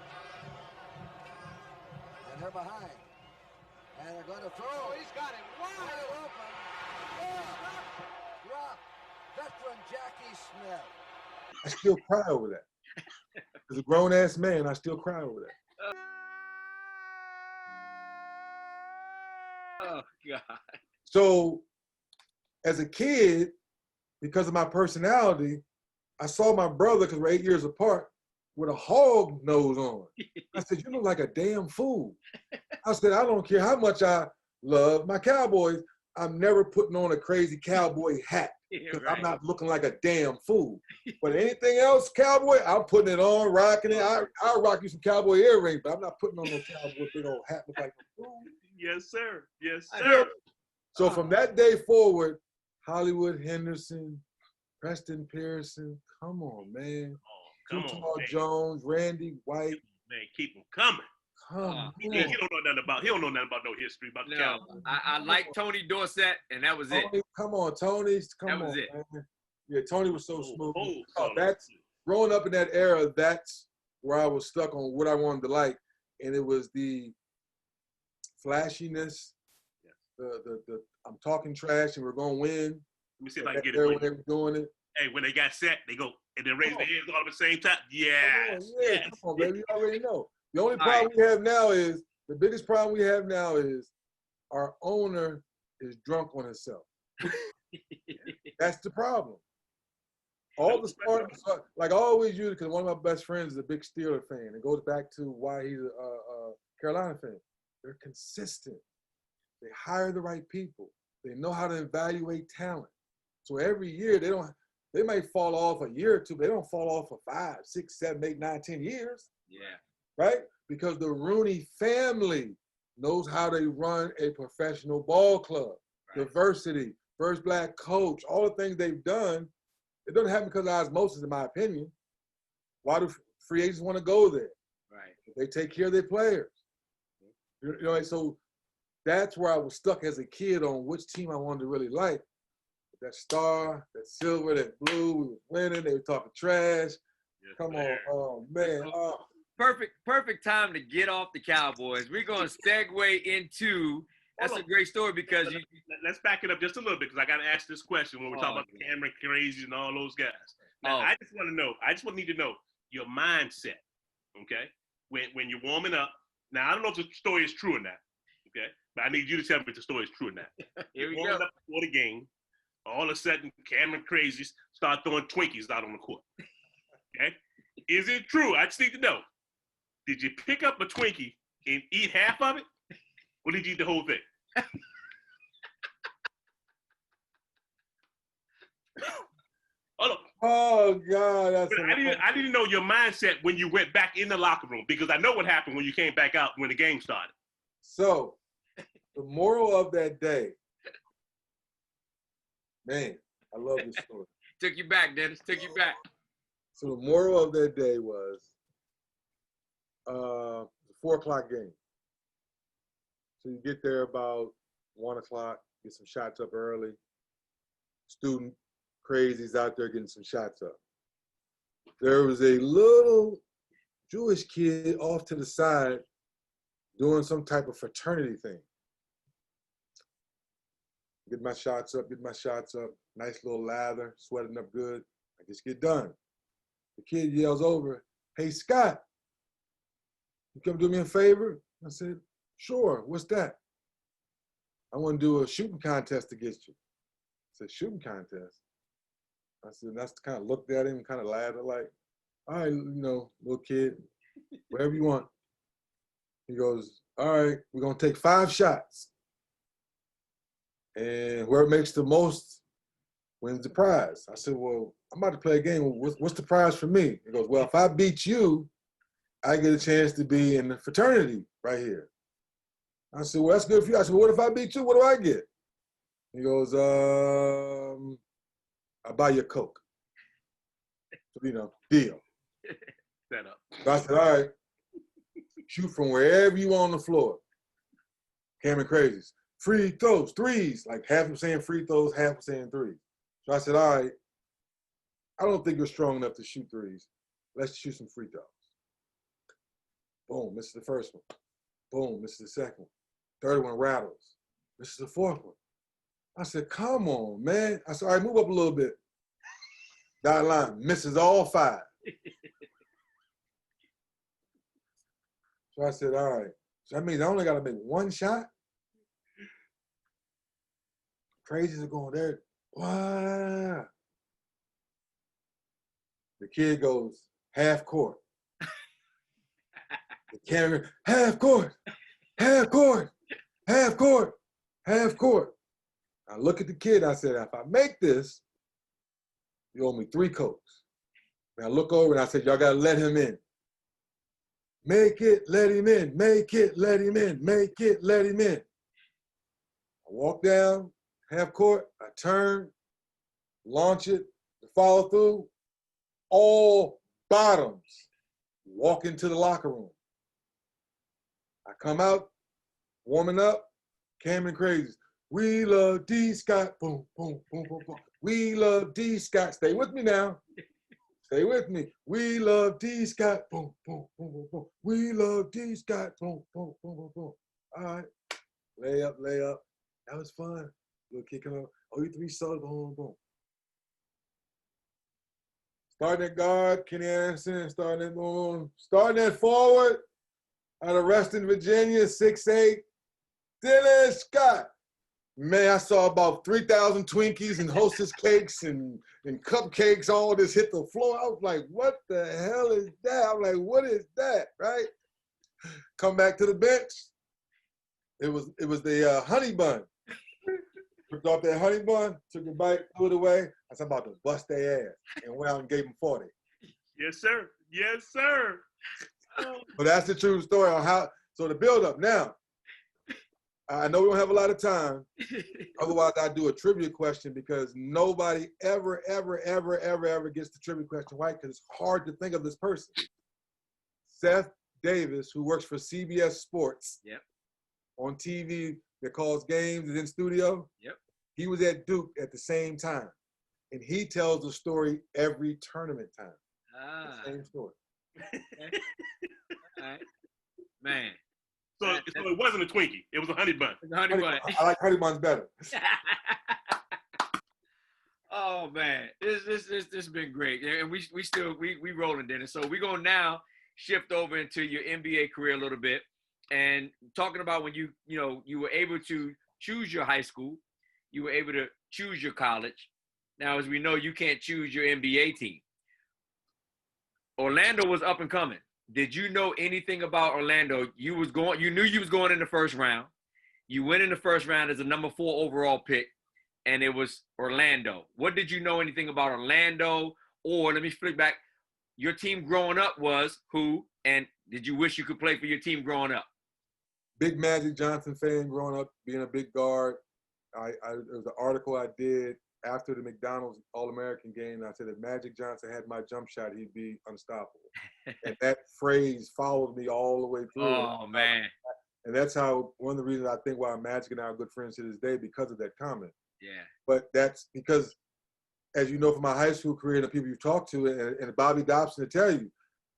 N: And they're behind. And they're going to throw. Oh, he's got it wide open. Drop. Veteran Jackie Smith.
D: I still cry over that. As a grown-ass man, I still cry over that.
C: Oh, God.
D: So, as a kid, because of my personality, I saw my brother, because we're 8 years apart, with a hog nose on. I said, you look like a damn fool. I said, I don't care how much I love my Cowboys, I'm never putting on a crazy cowboy hat because I'm not looking like a damn fool. But anything else, cowboy, I'm putting it on, rocking it. I'll rock you some cowboy earrings, but I'm not putting on no cowboy big old hat look like a fool.
A: Yes, sir. Yes, sir.
D: So from that day forward, Hollywood Henderson, Preston Pearson, come on, man.
A: Come on, man.
D: Jones, Randy White.
A: Man, keep them coming.
D: He
A: don't know nothing about no history about the Cowboys.
C: I like Tony Dorsett, and that was it.
D: Come on, Tony.
C: That was it.
D: Man. Yeah, Tony was so smooth. That's growing up in that era. That's where I was stuck on what I wanted to like, and it was the flashiness. The I'm talking trash, and we're gonna win.
A: Let me see if I can get it.
D: When they were doing it.
A: Hey, when they got set, they go and then raise their hands all at the same time. Yes.
D: Come on, baby. You already know. The only problem we have now is, the biggest problem we have now is our owner is drunk on himself. That's the problem. All the starters, like I always use it because one of my best friends is a big Steeler fan. It goes back to why he's a Carolina fan. They're consistent. They hire the right people. They know how to evaluate talent. So every year they might fall off a year or two, but they don't fall off for 5, 6, 7, 8, 9, 10 years.
C: Yeah.
D: Right? Because the Rooney family knows how to run a professional ball club. Right. Diversity, first black coach, all the things they've done. It doesn't happen because of osmosis, in my opinion. Why do free agents want to go there?
C: Right.
D: They take care of their players. You know, so that's where I was stuck as a kid on which team I wanted to really like. That star, that silver, that blue, we was winning, they were talking trash. Yes, Come on, oh man.
C: Perfect time to get off the Cowboys. We're going to segue into, that's a great story because
A: let's back it up just a little bit because I got to ask this question when we're talking about the Cameron Crazies and all those guys. Now, I just want to need to know your mindset, okay? When you're warming up. Now, I don't know if the story is true or not, okay? But I need you to tell me if the story is true or not.
C: Here we
A: go. Up before the game. All of a sudden, Cameron Crazies start throwing Twinkies out on the court. Okay? Is it true? I just need to know. Did you pick up a Twinkie and eat half of it? Or did you eat the whole thing?
D: Oh, God.
A: I didn't know your mindset when you went back in the locker room because I know what happened when you came back out when the game started.
D: So, the moral of that day, man, I love this story.
C: Took you back, Dennis. Took you back.
D: So the moral of that day was the 4 o'clock game. So you get there about 1 o'clock, get some shots up early. Student crazies out there getting some shots up. There was a little Jewish kid off to the side doing some type of fraternity thing. Get my shots up. Nice little lather, sweating up good. I just get done. The kid yells over, "Hey, Scott, you come do me a favor?" I said, "Sure, what's that?" "I want to do a shooting contest against you." I said, "Shooting contest?" I said, and that's kind of looked at him, kind of laughed, like, "All right, little kid, whatever you want." He goes, "All right, we're going to take 5 shots. And whoever makes the most wins the prize." I said, "Well, I'm about to play a game. What's the prize for me?" He goes, "Well, if I beat you, I get a chance to be in the fraternity right here." I said, "Well, that's good for you." I said, "Well, what if I beat you? What do I get?" He goes, "I'll buy you a Coke." So, deal.
C: Set up.
D: So I said, "All right, shoot from wherever you want on the floor." Cameron Crazies. Free throws, threes. Like half of saying free throws, half of saying threes. So I said, "All right, I don't think you're strong enough to shoot threes. Let's shoot some free throws." Boom, this is the first one. Boom, this is the second one. Third one rattles. This is the fourth one. I said, "Come on, man." I said, "All right, move up a little bit." Dotted line, misses all 5. So I said, "All right, so that means I only got to make 1 shot?" Crazies are going there. Wow. The kid goes, "Half court." The camera, "Half court, half court, half court, half court." I look at the kid, I said, "If I make this, you owe me 3 Cokes." And I look over and I said, "Y'all got to let him in. Make it, let him in. Make it, let him in. Make it, let him in." I walk down, half court, I turn, launch it, the follow through, all bottoms. Walk into the locker room. I come out, warming up, Cameron Crazies. "We love D. Scott." Boom, boom, boom, boom, boom. "We love D. Scott." Stay with me now. Stay with me. "We love D. Scott." Boom, boom, boom, boom, boom. "We love D. Scott." Boom, boom, boom, boom, boom. All right. Lay up. That was fun. Little kid come up. "Oh, you 3 subs. Boom, boom. Starting at guard, Kenny Anderson. Starting at forward, out of Reston, Virginia, 6'8", Dylan Scott. Man, I saw about 3,000 Twinkies and Hostess cakes and cupcakes all just hit the floor. I was like, "What the hell is that?" I'm like, "What is that?" Right? Come back to the bench. It was the honey bun. Ripped off that honey bun, took a bite, threw it away. I was about to bust their ass and went out and gave them 40.
A: Yes, sir. Yes, sir.
D: But that's the true story on how. So the build up now. I know we don't have a lot of time. Otherwise, I do a trivia question because nobody ever gets the trivia question right because it's hard to think of this person. Seth Davis, who works for CBS Sports.
C: Yep.
D: On TV that calls games, is in studio.
C: Yep.
D: He was at Duke at the same time. And he tells the story every tournament time. The same story.
C: Okay. All right. Man.
A: So it wasn't a Twinkie. It was a honey bun.
C: Honey bun.
D: I like honey buns better.
C: Oh man, this has been great, and we rolling, Dennis. So we're gonna now shift over into your NBA career a little bit, and talking about when you were able to choose your high school, you were able to choose your college. Now, as we know, you can't choose your NBA team. Orlando was up and coming. Did you know anything about Orlando? You knew you was going in the first round. You went in the first round as a number 4 overall pick, and it was Orlando. What did you know anything about Orlando? Or let me flip back. Your team growing up was who? And did you wish you could play for your team growing up?
D: Big Magic Johnson fan growing up, being a big guard. There was an article I did after the McDonald's All-American game. I said if Magic Johnson had my jump shot, he'd be unstoppable. And that phrase followed me all the way through.
C: Oh, man.
D: And that's how one of the reasons I think why Magic and I are good friends to this day, because of that comment.
C: Yeah.
D: But that's because, as you know from my high school career and the people you've talked to, and Bobby Dobson to tell you,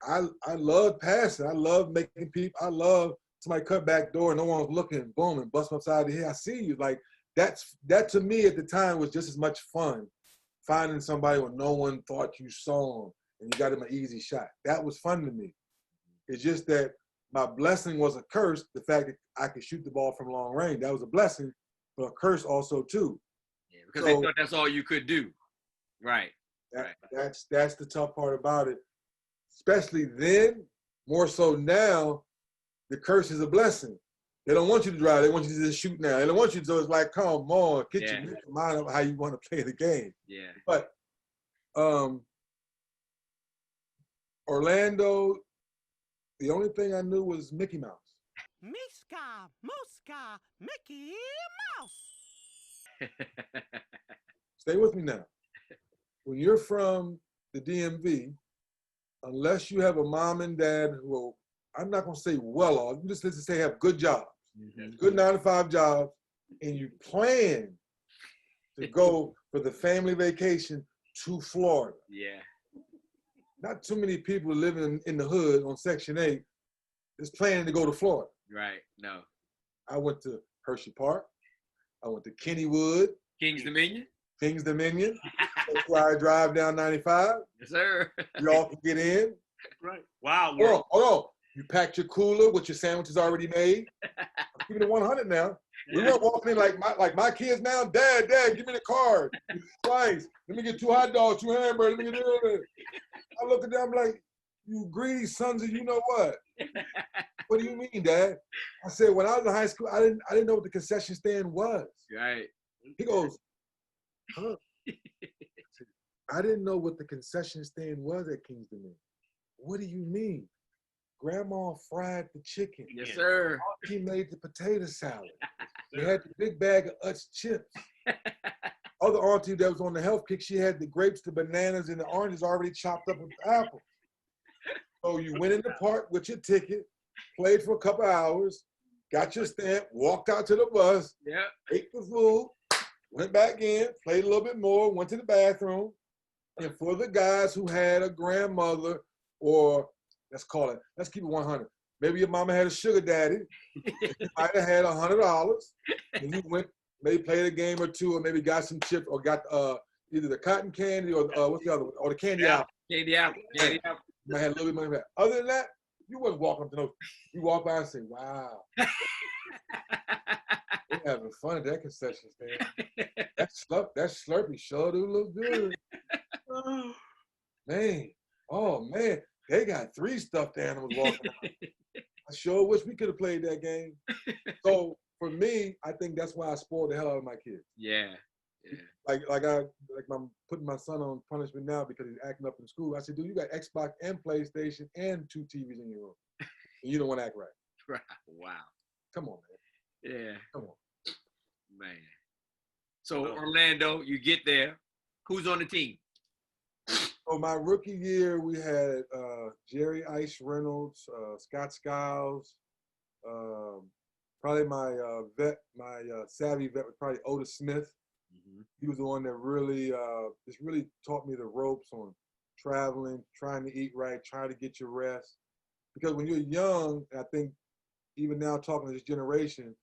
D: I love passing. I love making people. I love somebody cut back door and no one's looking, boom, and bust them upside the head. I see you. Like, that to me at the time was just as much fun, finding somebody when no one thought you saw them and you got him an easy shot. That was fun to me. It's just that my blessing was a curse. The fact that I could shoot the ball from long range, that was a blessing, but a curse also too.
C: Yeah, because they thought that's all you could do. Right.
D: That's the tough part about it. Especially then, more so now, the curse is a blessing. They don't want you to drive. They want you to just shoot now. They don't want you to, so it's like, come on, get your mind up how you want to play the game.
C: Yeah.
D: But Orlando, the only thing I knew was Mickey Mouse.
H: Miska, Muska, Mickey Mouse.
D: Stay with me now. When you're from the DMV, unless you have a mom and dad who, I'm not going to say well off, let's just say have good jobs, good 9-to-5 jobs, and you plan to go for the family vacation to Florida.
C: Yeah.
D: Not too many people living in the hood on Section 8 is planning to go to Florida.
C: Right. No.
D: I went to Hershey Park. I went to Kennywood.
C: Kings Dominion.
D: That's why I drive down 95.
C: Yes, sir.
D: Y'all can get in.
A: Right. Wow.
D: Hold on. You packed your cooler with your sandwiches already made. I'm keeping it 100 now. We weren't walking in like my kids now. Dad, give me the card. Twice. Let me get 2 hot dogs, 2 hamburgers. Let me get it. I look at them like, you greedy sons of you know what? What do you mean, Dad? I said, when I was in high school, I didn't know what the concession stand was.
C: Right.
D: He goes, huh? I didn't know what the concession stand was at Kings Dominion. What do you mean? Grandma fried the chicken.
C: Yes, sir.
D: He made the potato salad. They had the big bag of Utz chips. Other auntie that was on the health kick, she had the grapes, the bananas, and the oranges already chopped up with the apples. So you went in the park with your ticket, played for a couple hours, got your stamp, walked out to the bus, ate the food, went back in, played a little bit more, went to the bathroom. And for the guys who had a grandmother, or let's keep it 100. Maybe your mama had a sugar daddy. You might have had $100. And you went, maybe played a game or two, or maybe got some chips, or got either the cotton candy or what's the other one, or the candy apple.
C: Candy apple.
D: You might have a little bit of money back. Other than that, you wouldn't walk up to those. You walk by and say, wow. We're having fun at that concession stand. That Slurpee sure do look good. Man. Oh, man. They got 3 stuffed animals walking out. I sure wish we could have played that game. So, for me, I think that's why I spoiled the hell out of my kids.
C: Yeah.
D: Like I'm putting my son on punishment now because he's acting up in school. I said, dude, you got Xbox and PlayStation and 2 TVs in your room. And you don't want to act right.
C: Wow.
D: Come on, man.
C: Yeah.
D: Come on.
C: Man. So, Orlando, you get there. Who's on the team?
D: So my rookie year, we had Jerry Ice Reynolds, Scott Skiles, probably my savvy vet was probably Otis Smith.
C: Mm-hmm.
D: He was the one that really taught me the ropes on traveling, trying to eat right, trying to get your rest. Because when you're young, I think even now talking to this generation,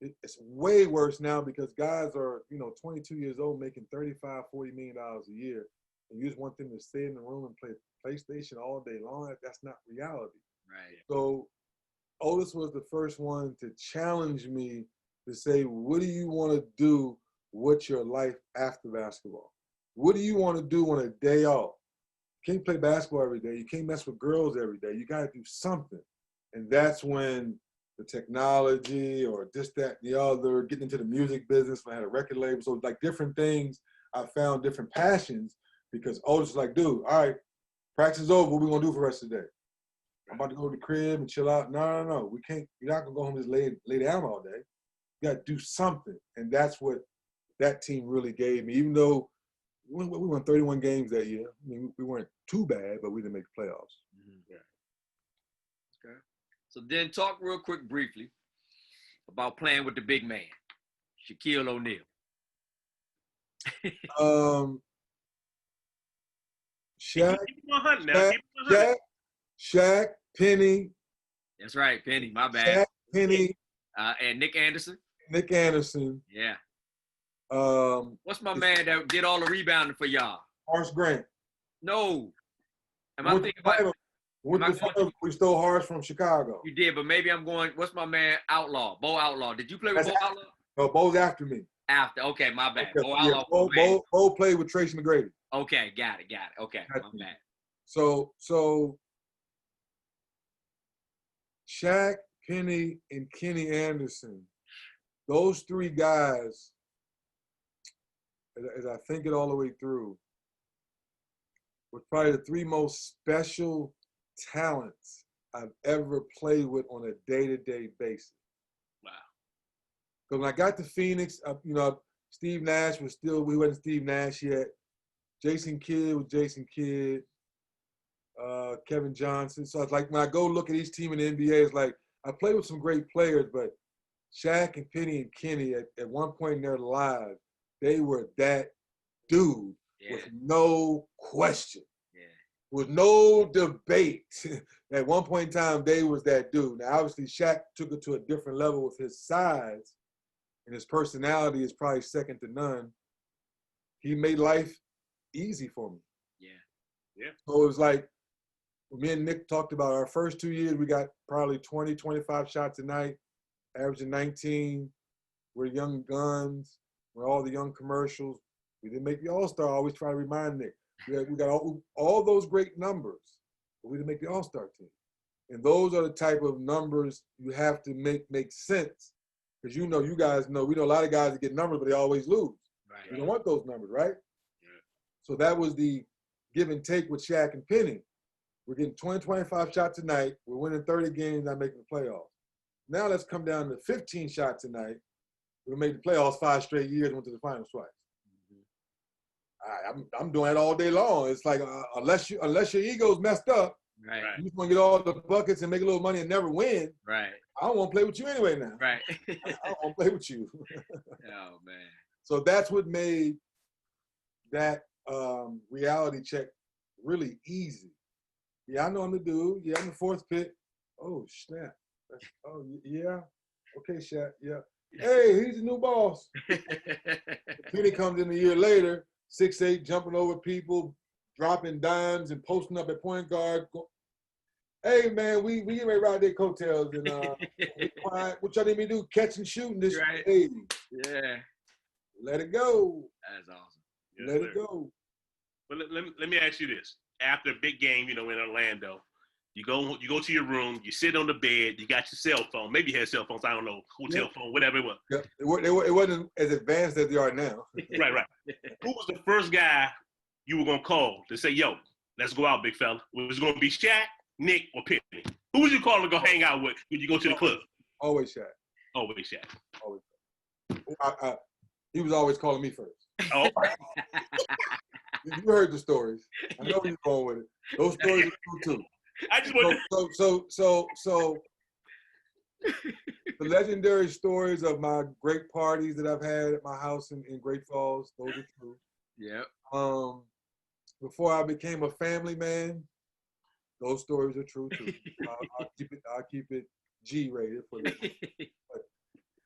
D: it's way worse now because guys are, 22 years old making $35, $40 million a year. And you just want them to stay in the room and play PlayStation all day long. That's not reality.
C: Right.
D: So Otis was the first one to challenge me to say, what do you want to do with your life after basketball? What do you want to do on a day off? You can't play basketball every day. You can't mess with girls every day. You got to do something. And that's when the technology or this, that, and the other, getting into the music business, when I had a record label. So like different things, I found different passions. Because Otis was like, dude, all right, practice is over. What we gonna do for the rest of the day? I'm about to go to the crib and chill out. No. We can't. You're not gonna go home and just lay down all day. You gotta do something, and that's what that team really gave me. Even though we won 31 games that year, I mean, we weren't too bad, but we didn't make the playoffs.
C: Mm-hmm. Yeah. Okay. So then, talk real quick, briefly, about playing with the big man, Shaquille O'Neal.
D: Shaq, Penny.
C: That's right, Penny. My bad.
D: Shaq, Penny.
C: And Nick Anderson.
D: Nick Anderson.
C: Yeah. What's my man that did all the rebounding for y'all?
D: Horace Grant.
C: No. Am I thinking about?
D: We stole Horace from Chicago.
C: You did, but maybe I'm going. What's my man Outlaw? Bo Outlaw. Did you play with Bo Outlaw?
D: No, Bo's after me.
C: After. Okay, my bad.
D: Okay,
C: Bo
D: yeah,
C: Outlaw.
D: Bo played with Tracy McGrady.
C: Okay, got it. Okay, my bad.
D: So Shaq, Penny, and Kenny Anderson, those three guys, as I think it all the way through, were probably the three most special talents I've ever played with on a day-to-day basis.
A: Wow.
D: Because when I got to Phoenix, Steve Nash was still, we wasn't Steve Nash yet. Jason Kidd was Jason Kidd. Kevin Johnson. So it's like when I go look at each team in the NBA, it's like I played with some great players, but Shaq and Penny and Kenny at one point in their lives, they were that dude with no question, with no debate. At one point in time, they was that dude. Now, obviously, Shaq took it to a different level with his size, and his personality is probably second to none. He made life easy for me.
A: Yeah.
D: So it was like, me and Nick talked about our first 2 years, we got probably 20, 25 shots a night, averaging 19. We're young guns. We're all the young commercials. We didn't make the All-Star. I always try to remind Nick. We got all those great numbers, but we didn't make the All-Star team. And those are the type of numbers you have to make sense. Because you guys know, we know a lot of guys that get numbers, but they always lose. Right. You don't want those numbers, right? Yeah. So that was the give and take with Shaq and Penny. We're getting 20, 25 shots a night. We're winning 30 games, not making the playoffs. Now let's come down to 15 shots a night. We made the playoffs 5 straight years, went to the finals twice. Mm-hmm. I'm doing that all day long. It's like unless your ego's messed up,
C: right.
D: You just want to get all the buckets and make a little money and never win.
C: Right.
D: I don't want to play with you anyway now.
C: Right.
D: I don't want to play with you.
C: Oh man. So
D: that's what made that reality check really easy. Yeah, I know I'm the dude. Yeah, I'm the fourth pick. Oh, snap. Oh, yeah. Okay, Shaq. Yeah. Hey, he's the new boss. Penny comes in a year later, 6'8", jumping over people, dropping dimes and posting up at point guard. Hey, man, we get ready to ride their coattails and what y'all need me to do? Catch and shoot in this.
C: Right.
D: Hey,
C: yeah.
D: Let it go.
C: That's awesome.
A: Yes,
D: let it go.
A: But let me ask you this. After a big game, in Orlando, you go to your room, you sit on the bed, you got your cell phone. Maybe you had cell phones, I don't know, hotel phone, whatever it was.
D: Yeah. It wasn't as advanced as they are now.
A: Right. Who was the first guy you were going to call to say, yo, let's go out, big fella? Was it going to be Shaq, Nick, or Penny? Who was you calling to go hang out with when you go to the club?
D: Always Shaq.
A: Always Shaq.
D: Always. He was always calling me first.
A: Oh.
D: You heard the stories. I know where you're going with it. Those stories are true too.
A: I just want
D: so the legendary stories of my great parties that I've had at my house in Great Falls, those are true.
C: Yeah.
D: Before I became a family man, those stories are true too. I'll keep it G-rated for them. But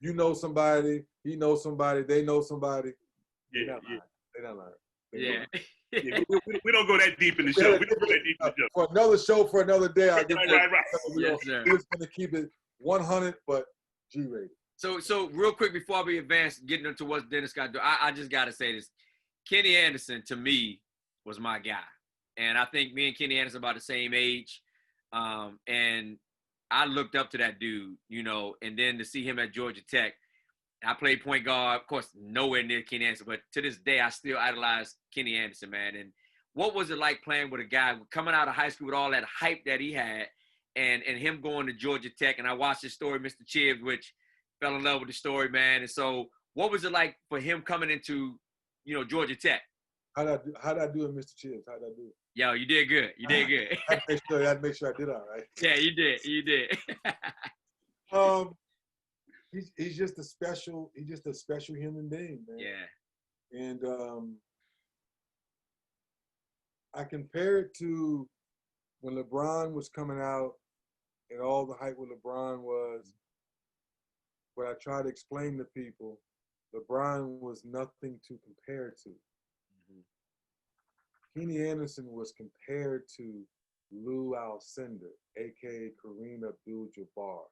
D: you know somebody, he knows somebody, they know somebody.
A: Yeah.
D: They're not lying.
C: Yeah.
A: We don't go that deep in the show. We don't go that deep in the show.
D: For another show, for another day, I'll give
A: right.
C: Yes, sir.
D: We're going to keep it 100, but G-rated.
C: So real quick before we advance, getting into what Dennis got to do, I just got to say this. Kenny Anderson, to me, was my guy. And I think me and Kenny Anderson about the same age. And I looked up to that dude, and then to see him at Georgia Tech. I played point guard, of course, nowhere near Kenny Anderson, but to this day, I still idolize Kenny Anderson, man. And what was it like playing with a guy coming out of high school with all that hype that he had and him going to Georgia Tech? And I watched his story, Mr. Chibbs, which fell in love with the story, man. And so what was it like for him coming into, Georgia Tech?
D: How'd I do it, Mr. Chibbs? How'd I do it?
C: Yo, you did good. You did good.
D: I had to make sure I did all right.
C: Yeah, you did.
D: He's just a special human being, man.
C: Yeah.
D: And I compare it to when LeBron was coming out and all the hype with LeBron was, what I try to explain to people LeBron was nothing to compare to. Kenny Anderson was compared to Lou Alcindor, a.k.a. Kareem Abdul-Jabbar.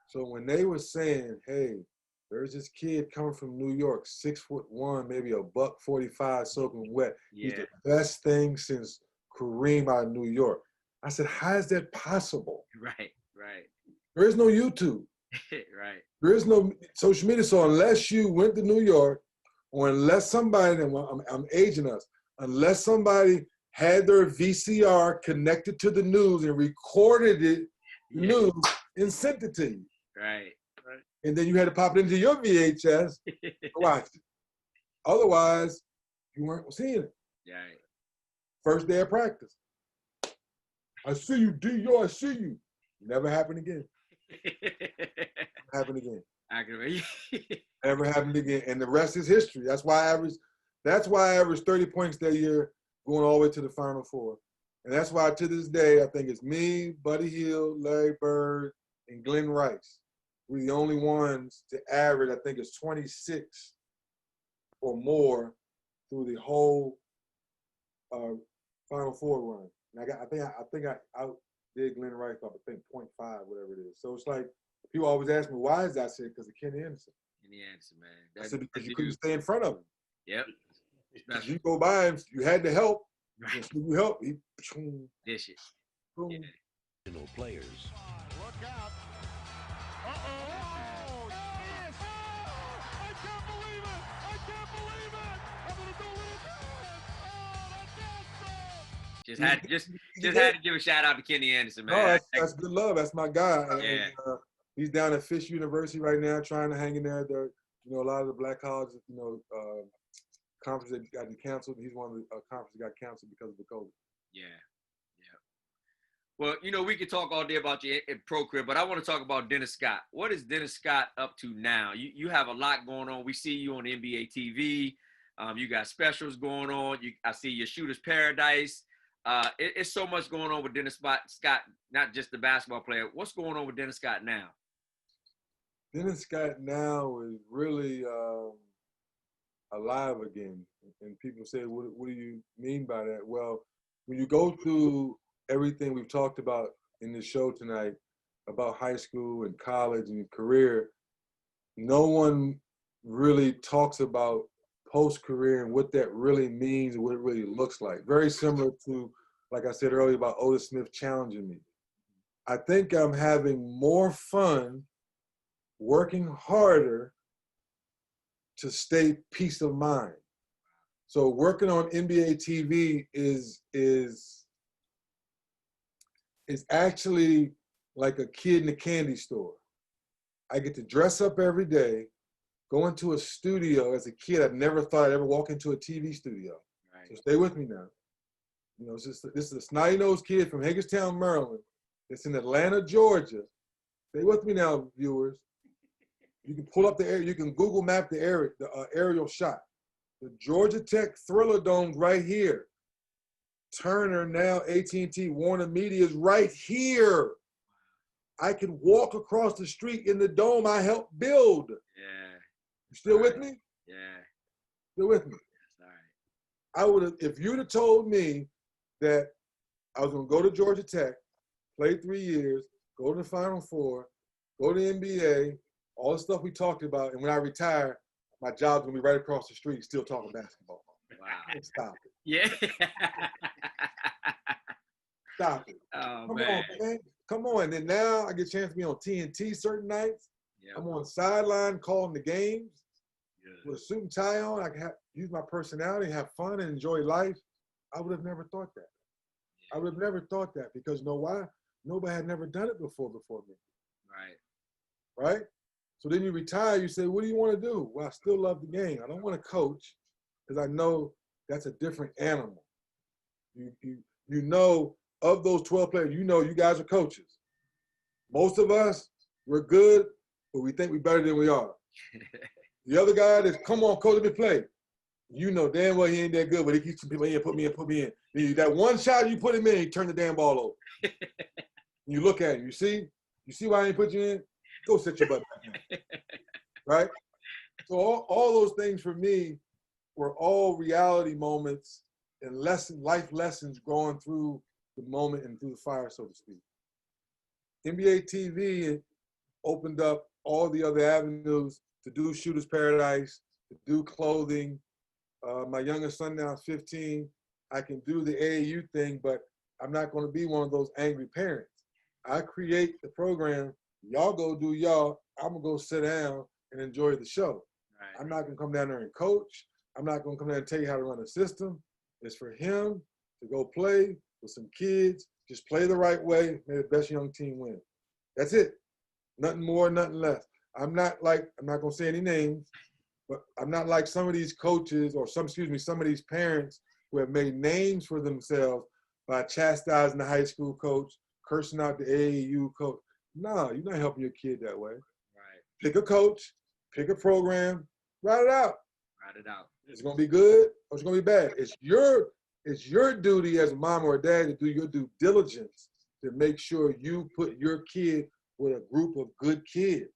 D: So when they were saying, hey, there's this kid coming from New York, 6'1", maybe $145 soaking wet. He's the best thing since Kareem out of New York. I said, how is that possible?
C: Right.
D: There is no YouTube.
C: Right.
D: There is no social media. So unless you went to New York, or unless somebody, and I'm aging us, unless somebody had their VCR connected to the news and recorded it, news, and sent it to you.
C: Right.
D: And then you had to pop it into your VHS to watch it. Otherwise, you weren't seeing it.
C: Right.
D: First day of practice. I see you, D.O., I see you. Never happened again. Happened again. Never happened again. And the rest is history. That's why I averaged 30 points that year, going all the way to the Final Four. And that's why to this day, I think it's me, Buddy Hield, Larry Bird, and Glenn Rice. We're the only ones to average, I think it's 26 or more through the whole Final Four run. And I think I outdid Glenn Rice by, I think, 0.5, whatever it is. So it's like, people always ask me, why is that? I said, because of Kenny Anderson.
C: Kenny Anderson, man.
D: I said, because you couldn't stay in front of him.
C: Yep.
D: You go by him, you had to help. Right. You help, he
C: dish it.
D: Boom.
B: Yeah. Players.
H: Look out. Uh-oh. Yes. I can't believe it. I'm going to do a little dance.
C: Just had to give a shout out to Kenny Anderson, man.
D: No, that's good love. That's my guy.
C: Yeah.
D: And, he's down at Fish University right now, trying to hang in there. A lot of the black colleges, conference that got canceled. He's one of the conferences that got canceled because of the COVID.
C: Yeah. Well, we could talk all day about your pro career, but I want to talk about Dennis Scott. What is Dennis Scott up to now? You have a lot going on. We see you on NBA TV. You got specials going on. I see your Shooter's Paradise. It's so much going on with Dennis Scott, not just the basketball player. What's going on with Dennis Scott now?
D: Dennis Scott now is really alive again. And people say, what do you mean by that? Well, when you go through everything we've talked about in this show tonight about high school and college and career, no one really talks about post-career and what that really means and what it really looks like. Very similar to, like I said earlier, about Otis Smith challenging me. I think I'm having more fun working harder to stay peace of mind. So working on NBA TV is actually like a kid in a candy store. I get to dress up every day, go into a studio. As a kid, I never thought I'd ever walk into a TV studio. Right. So stay with me now. This is a snotty-nosed kid from Hagerstown, Maryland. It's in Atlanta, Georgia. Stay with me now, viewers. You can pull up the area. You can Google map the area, the aerial shot. The Georgia Tech Thriller Dome's right here. Turner, now AT&T, Warner Media is right here. I can walk across the street in the dome I helped build.
C: Yeah.
D: You still with me?
C: Yeah.
D: Still with me?
C: All right.
D: I would have, if you'd have told me that I was going to go to Georgia Tech, play 3 years, go to the Final Four, go to the NBA, all the stuff we talked about, and when I retire, my job's going to be right across the street still talking basketball.
C: Wow.
D: Stop it.
C: Yeah.
D: Stop it.
C: Oh,
D: Come
C: man.
D: on, man. Come on. And now I get a chance to be on TNT certain nights.
C: Yep.
D: I'm on the sideline calling the games.
C: Good.
D: With a suit and tie on. I can use my personality, have fun, and enjoy life. I would have never thought that. I would have never thought that because you know why? Nobody had never done it before me.
C: Right.
D: Right? So then you retire, you say, what do you want to do? Well, I still love the game. I don't want to coach because I know that's a different animal. You know, of those 12 players, you know you guys are coaches. Most of us, we're good, but we think we're better than we are. The other guy that's, come on, coach, let me play. You know damn well he ain't that good, but he keeps people in, put me in. Then that one shot you put him in, he turn the damn ball over. You look at him, you see why I ain't put you in? Go sit your butt back in. Right? So all those things for me were all reality moments and life lessons going through the moment and through the fire, so to speak. NBA TV opened up all the other avenues to do Shooter's Paradise, to do clothing. My youngest son now is 15. I can do the AAU thing, but I'm not going to be one of those angry parents. I create the program. Y'all go do y'all. I'm going to go sit down and enjoy the show. Right. I'm not going to come down there and coach. I'm not going to come down and tell you how to run a system. It's for him to go play with some kids. Just play the right way. May the best young team win. That's it. Nothing more, nothing less. I'm not going to say any names, but I'm not like some of these coaches or some of these parents who have made names for themselves by chastising the high school coach, cursing out the AAU coach. No, you're not helping your kid that way. Right. Pick a coach, pick a program, write it out.
C: Write it out.
D: It's going to be good or it's going to be bad. It's your duty as a mom or a dad to do your due diligence to make sure you put your kid with a group of good kids.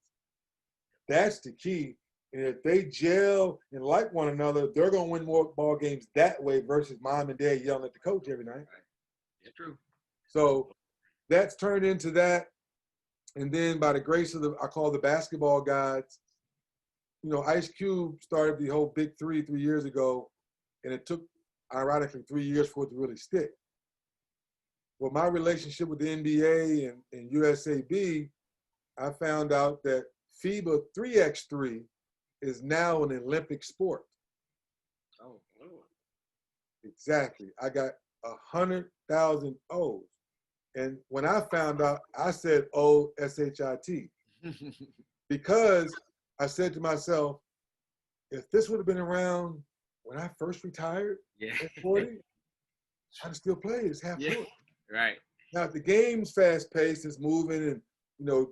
D: That's the key. And if they gel and like one another, they're going to win more ball games that way versus mom and dad yelling at the coach every night.
C: Right. Yeah, true.
D: So that's turned into that. And then by the grace of I call the basketball gods, Ice Cube started the whole Big Three 3 years ago, and it took, ironically, 3 years for it to really stick. Well, my relationship with the NBA and USAB, I found out that FIBA 3x3 is now an Olympic sport.
C: Oh, Lord.
D: Exactly. I got 100,000 O's. And when I found out, I said O-S-H-I-T. Because I said to myself, if this would have been around when I first retired at 40, I'd still play. It's half court.
C: Right.
D: Now, if the game's fast-paced, it's moving, and,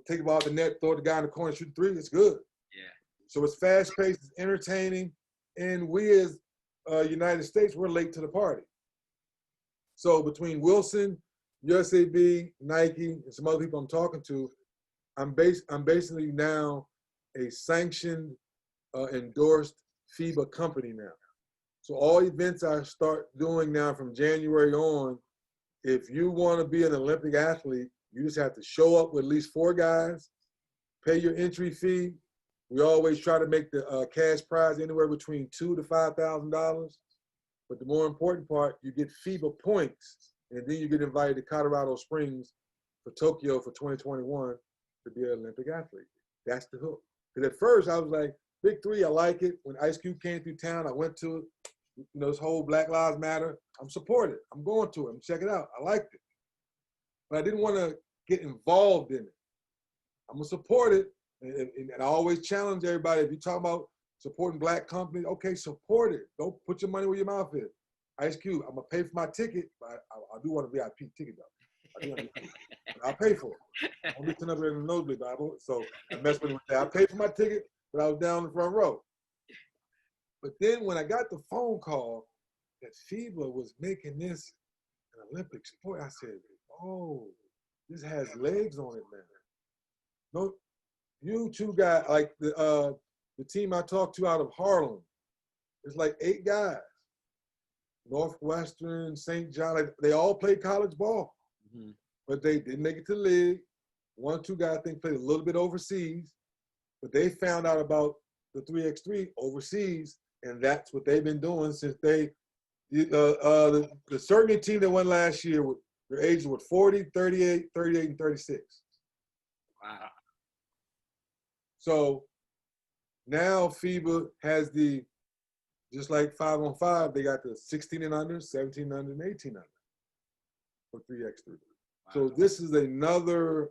D: take the ball out the net, throw the guy in the corner, shoot three, it's good.
C: Yeah.
D: So it's fast-paced, it's entertaining, and we as United States, we're late to the party. So between Wilson, USAB, Nike, and some other people I'm talking to, I'm basically now a sanctioned, endorsed FIBA company now. So all events I start doing now from January on, if you want to be an Olympic athlete, you just have to show up with at least 4 guys, pay your entry fee. We always try to make the cash prize anywhere between $2,000 to $5,000. But the more important part, you get FIBA points, and then you get invited to Colorado Springs for Tokyo for 2021 to be an Olympic athlete. That's the hook. Because at first I was like, Big Three, I like it. When Ice Cube came through town, I went to it. This whole Black Lives Matter, I'm supportive. I'm going to it. I'm check it out. I liked it. But I didn't want to get involved in it. I'm going to support it. And I always challenge everybody, if you're talking about supporting Black companies, okay, support it. Don't put your money where your mouth is. Ice Cube, I'm going to pay for my ticket, but I do want a VIP ticket, though. I'll pay for it. I'll be sitting up there in the nosebleed, Bible. So I messed with that. I paid for my ticket, but I was down in the front row. But then when I got the phone call that FIBA was making this an Olympic sport, I said, oh, this has legs on it, man. No, you two guys, like the team I talked to out of Harlem, it's like 8 guys. Northwestern, St. John, like, they all played college ball. Mm-hmm. But they didn't make it to the league. 1 or 2 guys, I think, played a little bit overseas. But they found out about the 3x3 overseas, and that's what they've been doing since the Serbian team that won last year, their ages were 40, 38, 38, and 36.
C: Wow.
D: So now FIBA has just like 5-on-5, they got the 16 and under, 17 and under, and 18 under for 3x3. Wow. So this is another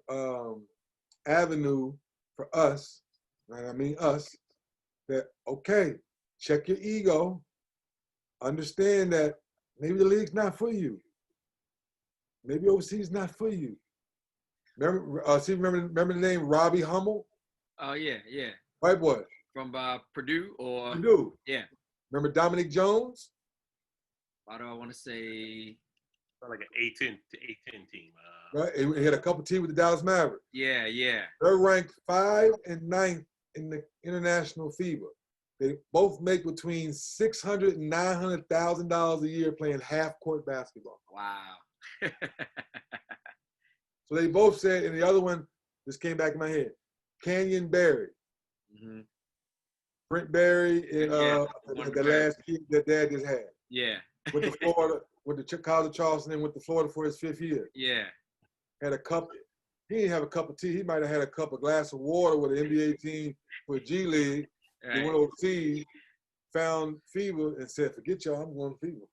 D: avenue for us, and I mean us, that, okay, check your ego, understand that maybe the league's not for you. Maybe overseas is not for you. Remember the name Robbie Hummel?
C: Oh, yeah.
D: White boy.
C: From Purdue or?
D: Purdue.
C: Yeah.
D: Remember Dominic Jones?
C: Why do I want to say?
A: Like an A10 team.
D: Right. He had a couple teams with the Dallas Mavericks.
C: Yeah.
D: They're ranked 5 and 9th in the international FIBA. They both make between $600,000 and $900,000 a year playing half-court basketball.
C: Wow.
D: So they both said, and the other one just came back in my head, Canyon Berry.
C: Mm-hmm.
D: Brent Berry and the last kid that Dad just had.
C: Yeah.
D: With the Florida, with the College of Charleston, and with the Florida for his 5th year.
C: Yeah.
D: Had a cup. He didn't have a cup of tea. He might have had a glass of water with an NBA team for G League.
C: Right.
D: They went overseas, found fever, and said, "Forget y'all, I'm going fever."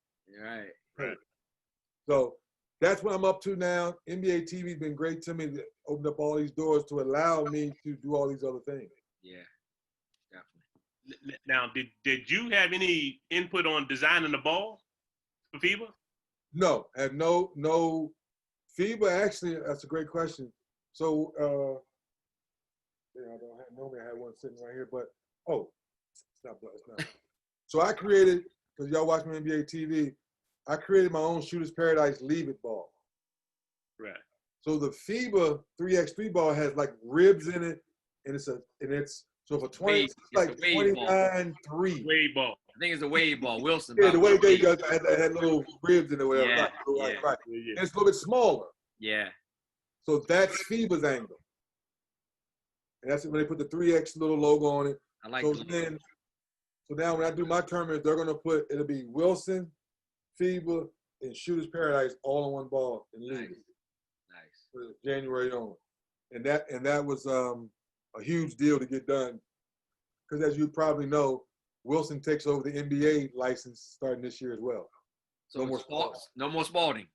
C: Right.
D: So that's what I'm up to now. NBA TV's been great to me. To open up all these doors to allow me to do all these other things.
C: Yeah.
A: Now, did you have any input on designing the ball for FIBA?
D: No, I have no FIBA. Actually, that's a great question. So, normally I had one sitting right here, but it's not. So I created, because y'all watch my NBA TV, I created my own Shooter's Paradise Leave It ball.
A: Right.
D: So the FIBA 3x3 ball has like ribs in it, and it's so for 20, it's like 29-3.
A: Wave ball.
C: I think it's a wave ball. Wilson.
D: Yeah, the wave ball had little ribs in it, whatever.
C: Yeah,
D: right.
A: Yeah.
D: And it's a little bit smaller.
C: Yeah.
D: So that's FIBA's angle. And that's when they put the 3X little logo on it.
C: I like
D: so
C: that.
D: So now when I do my tournament, they're going to it'll be Wilson, FIBA, and Shooter's Paradise all in one ball and leave it.
C: Nice.
D: For January on. And that was a huge deal to get done. Because as you probably know, Wilson takes over the NBA license starting this year as well.
C: So no more Spalding.
D: No more Spalding.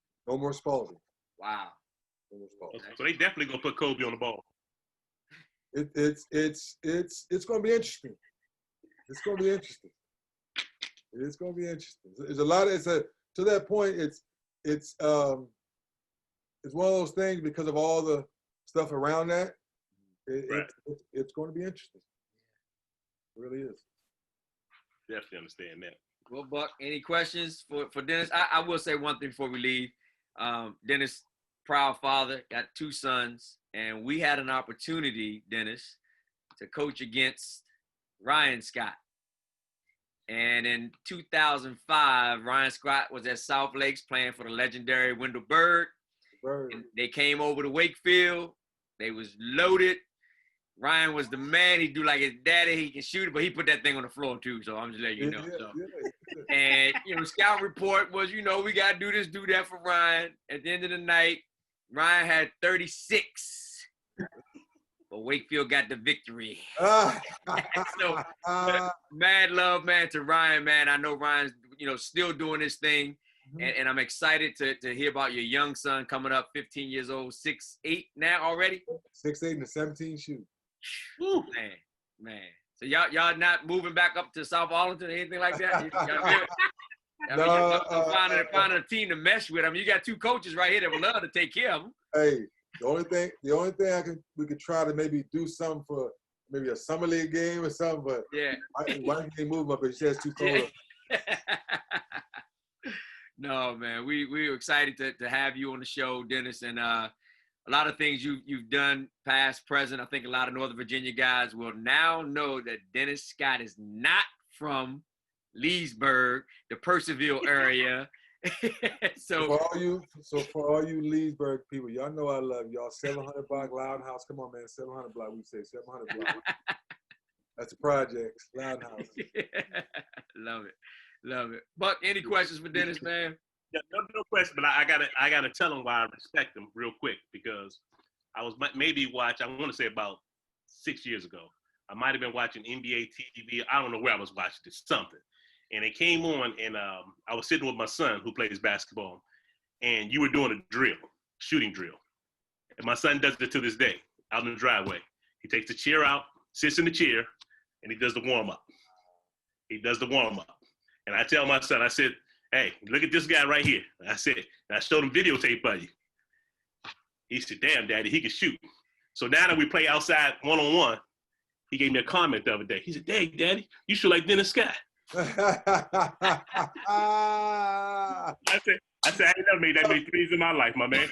C: Wow.
D: No more Spalding.
A: So they definitely gonna put Kobe on the ball.
D: It's gonna be interesting. It's gonna be interesting. It's gonna be interesting. There's a lot of to that point. It's one of those things because of all the stuff around that. It's going to be interesting. It really is.
A: Definitely understand that.
C: Well, Buck, any questions for Dennis? I will say one thing before we leave. Dennis, proud father, got 2 sons, and we had an opportunity, Dennis, to coach against Ryan Scott. And in 2005, Ryan Scott was at South Lakes playing for the legendary Wendell Bird. And they came over to Wakefield. They was loaded. Ryan was the man. He do like his daddy. He can shoot it, but he put that thing on the floor too. So I'm just letting you know. And scout report was, we got to do this, do that for Ryan. At the end of the night, Ryan had 36. But Wakefield got the victory. So, mad love, man, to Ryan, man. I know Ryan's, still doing his thing. And I'm excited to hear about your young son coming up, 15 years old, 6'8" now already?
D: 6'8" and a 17 shoot.
C: Woo. Man. So y'all not moving back up to South Arlington or anything like that? You're finding a team to mesh with. I mean, you got 2 coaches right here that would love to take care of them.
D: Hey, the only thing we could try to maybe do something for maybe a summer league game or something, but why can't they move up if she has 2 cold?
C: No, man, we're excited to have you on the show, Dennis, and a lot of things you've done, past, present. I think a lot of Northern Virginia guys will now know that Dennis Scott is not from Leesburg, the Percival area. So
D: for all you Leesburg people, y'all know I love y'all. 700 block Loud House. Come on, man, 700 block. We say 700 block. That's a project. Loud House.
C: Love it. Buck, any questions for Dennis, man?
A: Yeah, no question, but I gotta tell him why I respect him real quick, because I was maybe watching, I want to say about 6 years ago. I might have been watching NBA TV. I don't know where I was watching this, something. And it came on, and I was sitting with my son who plays basketball, and you were doing a drill, shooting drill. And my son does it to this day, out in the driveway. He takes the chair out, sits in the chair, and he does the warm-up. And I tell my son, I said, hey, look at this guy right here. I said, and I showed him videotape of you. He said, damn, Daddy, he can shoot. So now that we play outside one-on-one, he gave me a comment the other day. He said, hey, Daddy, you shoot like Dennis Scott. I said, I ain't never made that many threes in my life, my man.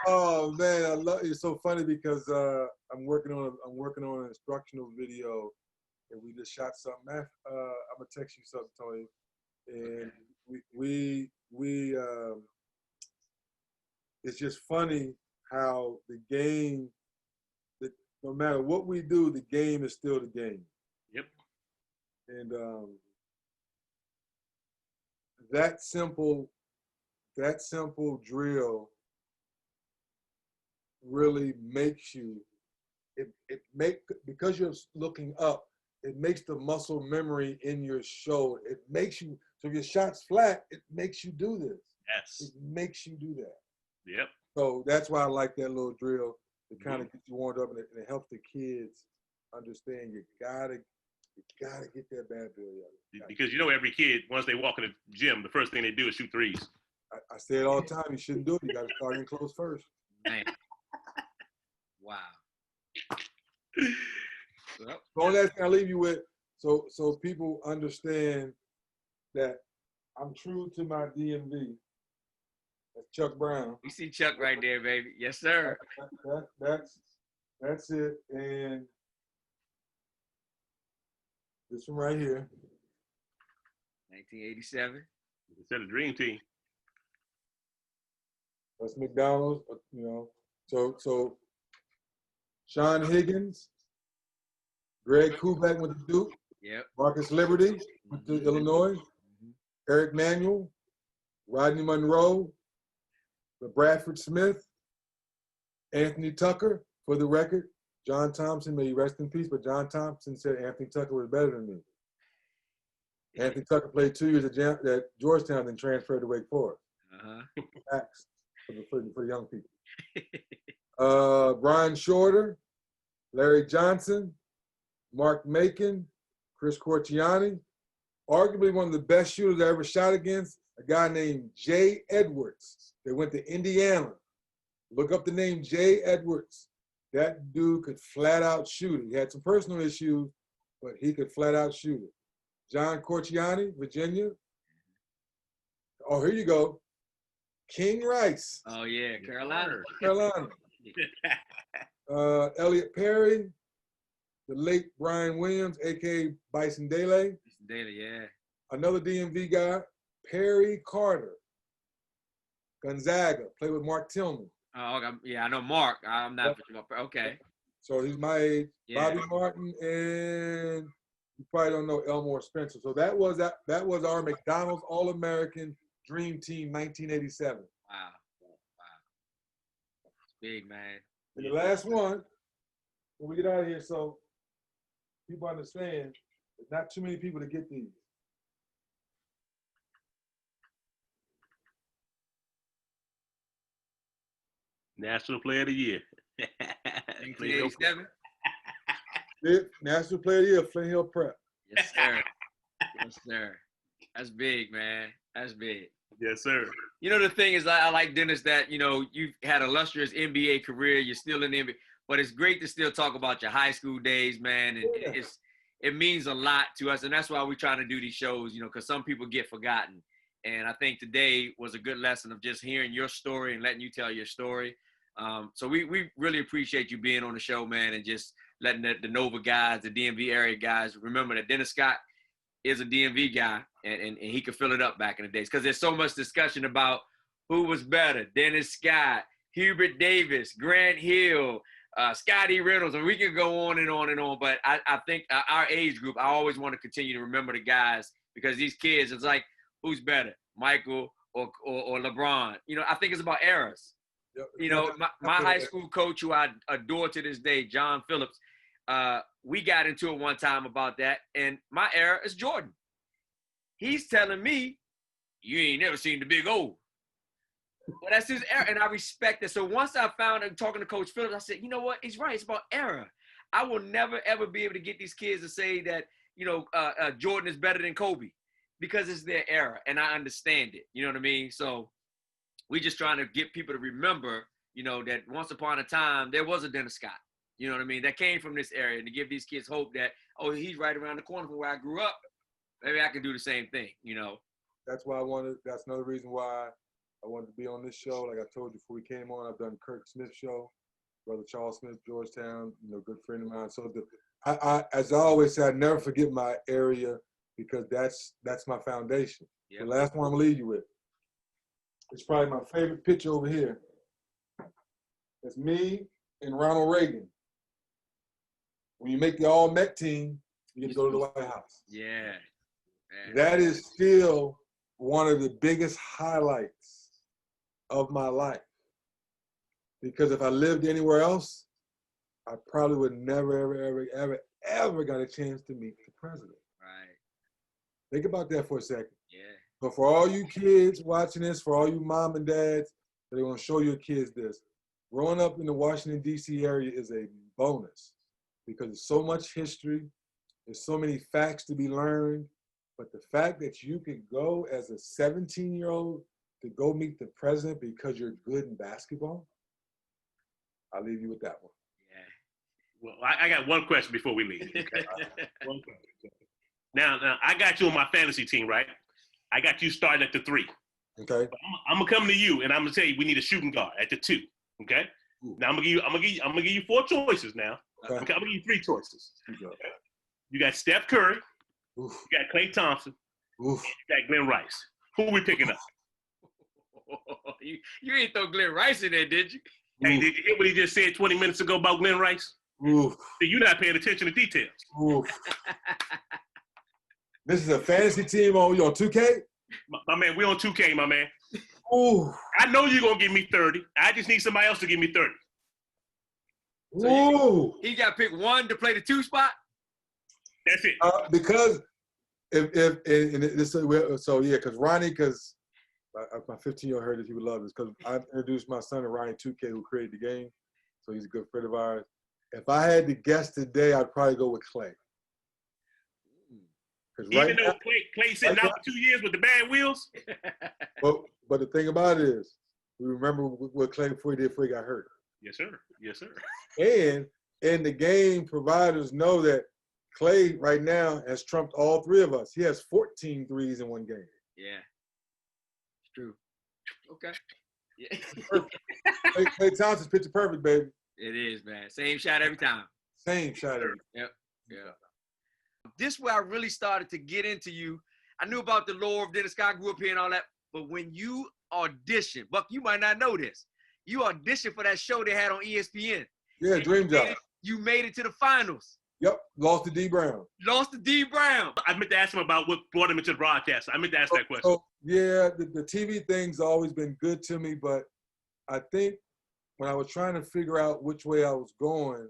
D: Oh man, I love it. It's so funny because I'm working on an instructional video and we just shot something. I'm gonna text you something, Tony. And we it's just funny how the game, that no matter what we do, the game is still the game.
A: Yep.
D: And that simple drill really makes you, because you're looking up, it makes the muscle memory in your shoulder. It makes you, so if your shot's flat, it makes you do this.
A: Yes.
D: It makes you do that.
A: Yep.
D: So that's why I like that little drill. It kind of gets you warmed up, and it helps the kids understand you gotta get that bad bill.
A: Because you know every kid, once they walk in the gym, the first thing they do is shoot threes.
D: I say it all the time. You shouldn't do it. You got to start in close first.
C: Man. Wow.
D: The only last thing I leave you with, so people understand that I'm true to my DMV. That's Chuck Brown.
C: You see Chuck right there, baby. Yes, sir.
D: That's it. And this one right here.
C: 1987.
A: Instead of Dream Team.
D: That's McDonald's, So Sean Higgins, Greg Kubek with the Duke.
C: Yep.
D: Marcus Liberty with the Illinois. Eric Manuel, Rodney Monroe, Bradford Smith, Anthony Tucker, for the record. John Thompson, may he rest in peace, but John Thompson said Anthony Tucker was better than me. Anthony Tucker played 2 years at Georgetown and transferred to Wake Forest. Facts for the young people. Brian Shorter, Larry Johnson, Mark Macon, Chris Corciani. Arguably one of the best shooters I ever shot against, a guy named Jay Edwards. They went to Indiana. Look up the name Jay Edwards. That dude could flat out shoot it. He had some personal issues, but he could flat out shoot it. John Corciani, Virginia. Oh, here you go. King Rice.
C: Oh, yeah, Carolina.
D: Elliot Perry, the late Brian Williams, a.k.a. Bison Dele.
C: Dele, yeah.
D: Another DMV guy, Perry Carter. Gonzaga, played with Mark Tillman.
C: Oh, yeah, I know Mark. I'm not. Okay.
D: So he's my age.
C: Yeah.
D: Bobby Martin, and you probably don't know Elmore Spencer. So that was our McDonald's All-American Dream Team 1987.
C: Wow. It's big, man.
D: And the last one, when we get out of here, so people understand, there's not too many people to get these.
A: National Player of the Year.
C: 1987?
D: National Player of the Year, Flint Hill Prep.
C: Yes, sir. Yes, sir. That's big, man. That's big.
A: Yes, sir.
C: You know, the thing is, I like, Dennis, that, you've had an illustrious NBA career. You're still in the NBA. But it's great to still talk about your high school days, man. And it means a lot to us. And that's why we're trying to do these shows, because some people get forgotten. And I think today was a good lesson of just hearing your story and letting you tell your story. So we really appreciate you being on the show, man, and just letting the Nova guys, the DMV area guys, remember that Dennis Scott is a DMV guy, and he could fill it up back in the days. Because there's so much discussion about who was better, Dennis Scott, Hubert Davis, Grant Hill, Scotty Reynolds, and we can go on and on and on. But I think our age group, I always want to continue to remember the guys, because these kids, it's like, who's better, Michael or LeBron? I think it's about eras. My high school coach, who I adore to this day, John Phillips, we got into it one time about that, and my era is Jordan. He's telling me, you ain't never seen the Big O. Well, that's his era, and I respect it. So once I found out, talking to Coach Phillips, I said, you know what? He's right. It's about era. I will never, ever be able to get these kids to say that, Jordan is better than Kobe, because it's their era, and I understand it. You know what I mean? So we just trying to get people to remember, that once upon a time, there was a Dennis Scott. You know what I mean? That came from this area, and to give these kids hope that, oh, he's right around the corner from where I grew up. Maybe I can do the same thing,
D: That's why that's another reason why I wanted to be on this show. Like I told you before we came on, I've done Kirk Smith's show, Brother Charles Smith, Georgetown, good friend of mine. So as I always say, I never forget my area because that's my foundation.
C: Yep.
D: The last one I'm gonna leave you with. It's probably my favorite picture over here. It's me and Ronald Reagan. When you make the All-Met team, you get to go to the White House.
C: Yeah. Man.
D: That is still one of the biggest highlights of my life. Because if I lived anywhere else, I probably would never, ever got a chance to meet the president.
C: Right.
D: Think about that for a second.
C: Yeah.
D: But for all you kids watching this, for all you mom and dads, they want to show your kids this. Growing up in the Washington, D.C. area is a bonus because there's so much history. There's so many facts to be learned. But the fact that you can go as a 17-year-old to go meet the president because you're good in basketball, I'll leave you with that one.
A: Well, I got one question before we leave. Okay? One question. Now, I got you on my fantasy team, right? I got you starting at the 3.
D: Okay.
A: But I'm gonna come to you and I'm gonna tell you we need a shooting guard at the 2. Okay.
D: Ooh.
A: Now I'm gonna give you 4 choices. Now
D: Okay.
A: I'm gonna give you 3 choices.
D: Okay.
A: You got Steph Curry.
D: Oof.
A: You got Klay Thompson.
D: Oof.
A: And you got Glenn Rice. Who are we picking up?
C: You ain't throw Glenn Rice in there, did you?
A: Hey, did you hear what he just said 20 minutes ago about Glenn Rice?
D: Oof.
A: See, you're not paying attention to details.
D: Oof. This is a fantasy team on 2K?
A: My man, we on 2K, my man.
D: Ooh.
A: I know you're gonna give me 30. I just need somebody else to give me 30.
C: So he got to pick one to play the 2 spot?
A: That's it.
D: Because because Ronnie, because my 15-year-old heard this, he would love this, because I introduced my son to Ronnie 2K, who created the game, so he's a good friend of ours. If I had to guess today, I'd probably go with Klay.
A: Even though Klay sitting out for 2 years with the bad wheels.
D: But the thing about it is, we remember what Klay before he got hurt.
A: Yes, sir. Yes, sir.
D: And in the game, providers know that Klay right now has trumped all 3 of us. He has 14 threes in one game.
C: Yeah. It's true. Okay. Yeah.
D: Klay Thompson's picture perfect, baby.
C: It is, man. Same shot every time.
D: Same shot every time.
C: Yep. Yeah. This is where I really started to get into you. I knew about the lore of Dennis Scott, grew up here and all that, but when you auditioned, Buck, you might not know this. You auditioned for that show they had on ESPN.
D: Yeah, Dream Job.
C: You made it to the finals.
D: Yep, lost to D. Brown.
C: Lost to D. Brown.
A: I meant to ask him about what brought him into the broadcast. I meant to ask that question.
D: So, yeah, the TV thing's always been good to me, but I think when I was trying to figure out which way I was going,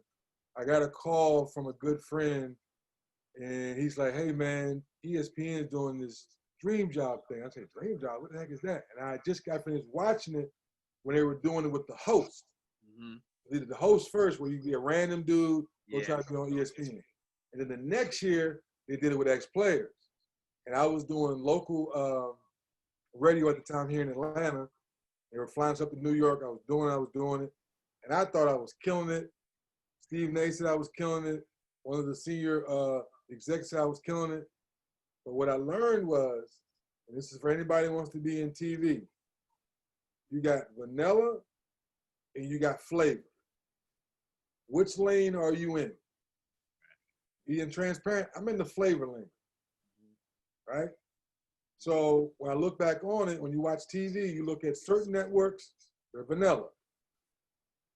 D: I got a call from a good friend, and he's like, hey, man, ESPN is doing this Dream Job thing. I said, Dream Job? What the heck is that? And I just got finished watching it when they were doing it with the host.
C: Mm-hmm.
D: They did the host first, where you be a random dude go try to be on ESPN. And then the next year, they did it with ex-players. And I was doing local radio at the time here in Atlanta. They were flying us up to New York. I was doing it. And I thought I was killing it. Steve Naismith said I was killing it. One of the senior execs said I was killing it. But what I learned was, and this is for anybody who wants to be in TV, you got vanilla and you got flavor. Which lane are you in? Being transparent, I'm in the flavor lane, right? So when I look back on it, when you watch TV, you look at certain networks, they're vanilla.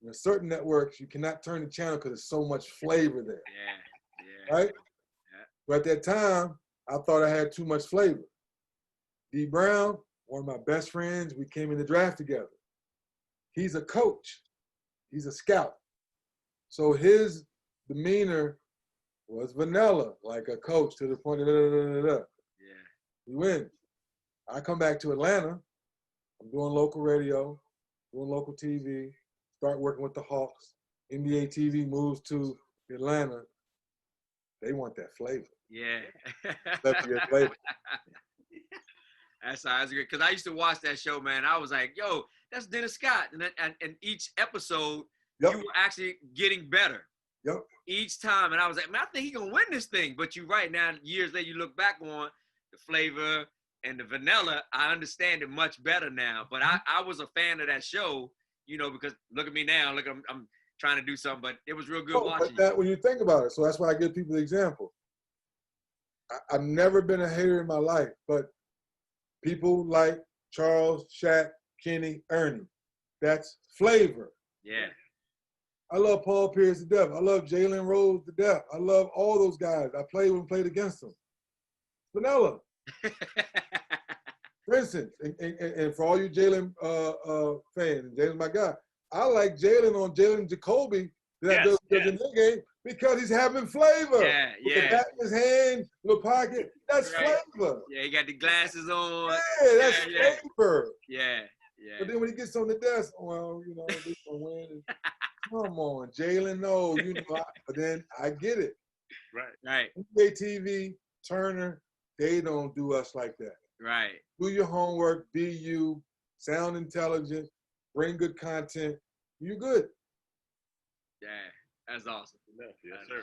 D: And there's certain networks, you cannot turn the channel because there's so much flavor there, right? Yeah. But at that time, I thought I had too much flavor. D. Brown, one of my best friends, we came in the draft together. He's a coach. He's a scout. So his demeanor was vanilla, like a coach, to the point of Yeah. We win. I come back to Atlanta. I'm doing local radio, doing local TV, start working with the Hawks. NBA TV moves to Atlanta. They want that flavor.
C: Yeah.
D: Left your flavor.
C: That's how I was great. Because I used to watch that show, man. I was like, yo, that's Dennis Scott. And each episode, you were actually getting better.
D: Yep.
C: Each time. And I was like, man, I think he's going to win this thing. But you're right now, years later, you look back on the flavor and the vanilla. I understand it much better now. But I was a fan of that show, you know, because look at me now. Look, I'm trying to do something, but it was real good
D: But
C: watching.
D: that, when you think about it, so that's why I give people the example. I've never been a hater in my life, but people like Charles, Shaq, Kenny, Ernie, that's flavor.
C: Yeah.
D: I love Paul Pierce to death. I love Jalen Rose to death. I love all those guys. I played with and played against them. Vanilla. For instance, and for all you Jalen fans, Jalen's my guy. I like Jalen on Jalen Jacoby that does in their game because he's having flavor.
C: Yeah,
D: With the bat in his hand, little pocket. That's flavor.
C: Yeah, he got the glasses on.
D: Yeah, that's flavor.
C: Yeah, yeah.
D: But then when he gets on the desk, well, you know, this one win. Come on, Jalen, no, you know. But then I get it.
C: Right.
D: NBA TV, Turner, they don't do us like that.
C: Right.
D: Do your homework, be you, sound intelligent, bring good content. You good.
C: Yeah, that's awesome.
A: Yes, sir.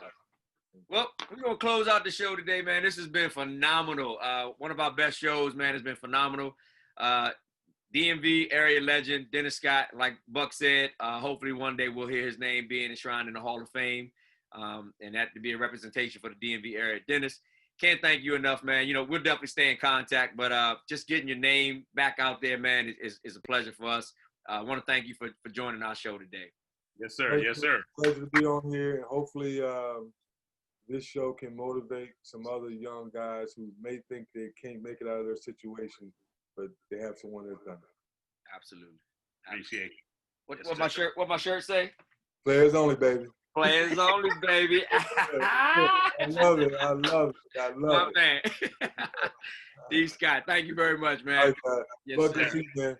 C: Well, we're going to close out the show today, man. This has been phenomenal. One of our best shows, man. It's been phenomenal. DMV area legend, Dennis Scott, like Buck said, hopefully one day we'll hear his name being enshrined in the Hall of Fame, and that to be a representation for the DMV area. Dennis, can't thank you enough, man. You know, we'll definitely stay in contact, but just getting your name back out there, man, is a pleasure for us. I want to thank you for joining our show today.
A: Yes, sir. Yes, sir.
D: Pleasure to be on here, and hopefully this show can motivate some other young guys who may think they can't make it out of their situation, but they have someone that's done it.
C: Absolutely.
A: Appreciate it.
C: What my shirt say?
D: Players only, baby.
C: Players only, baby.
D: I love it. I love it. I love it.
C: Man. D. Scott, thank you very much, man.
D: All right,
C: yes,
D: Buck,
C: sir.
D: you, man.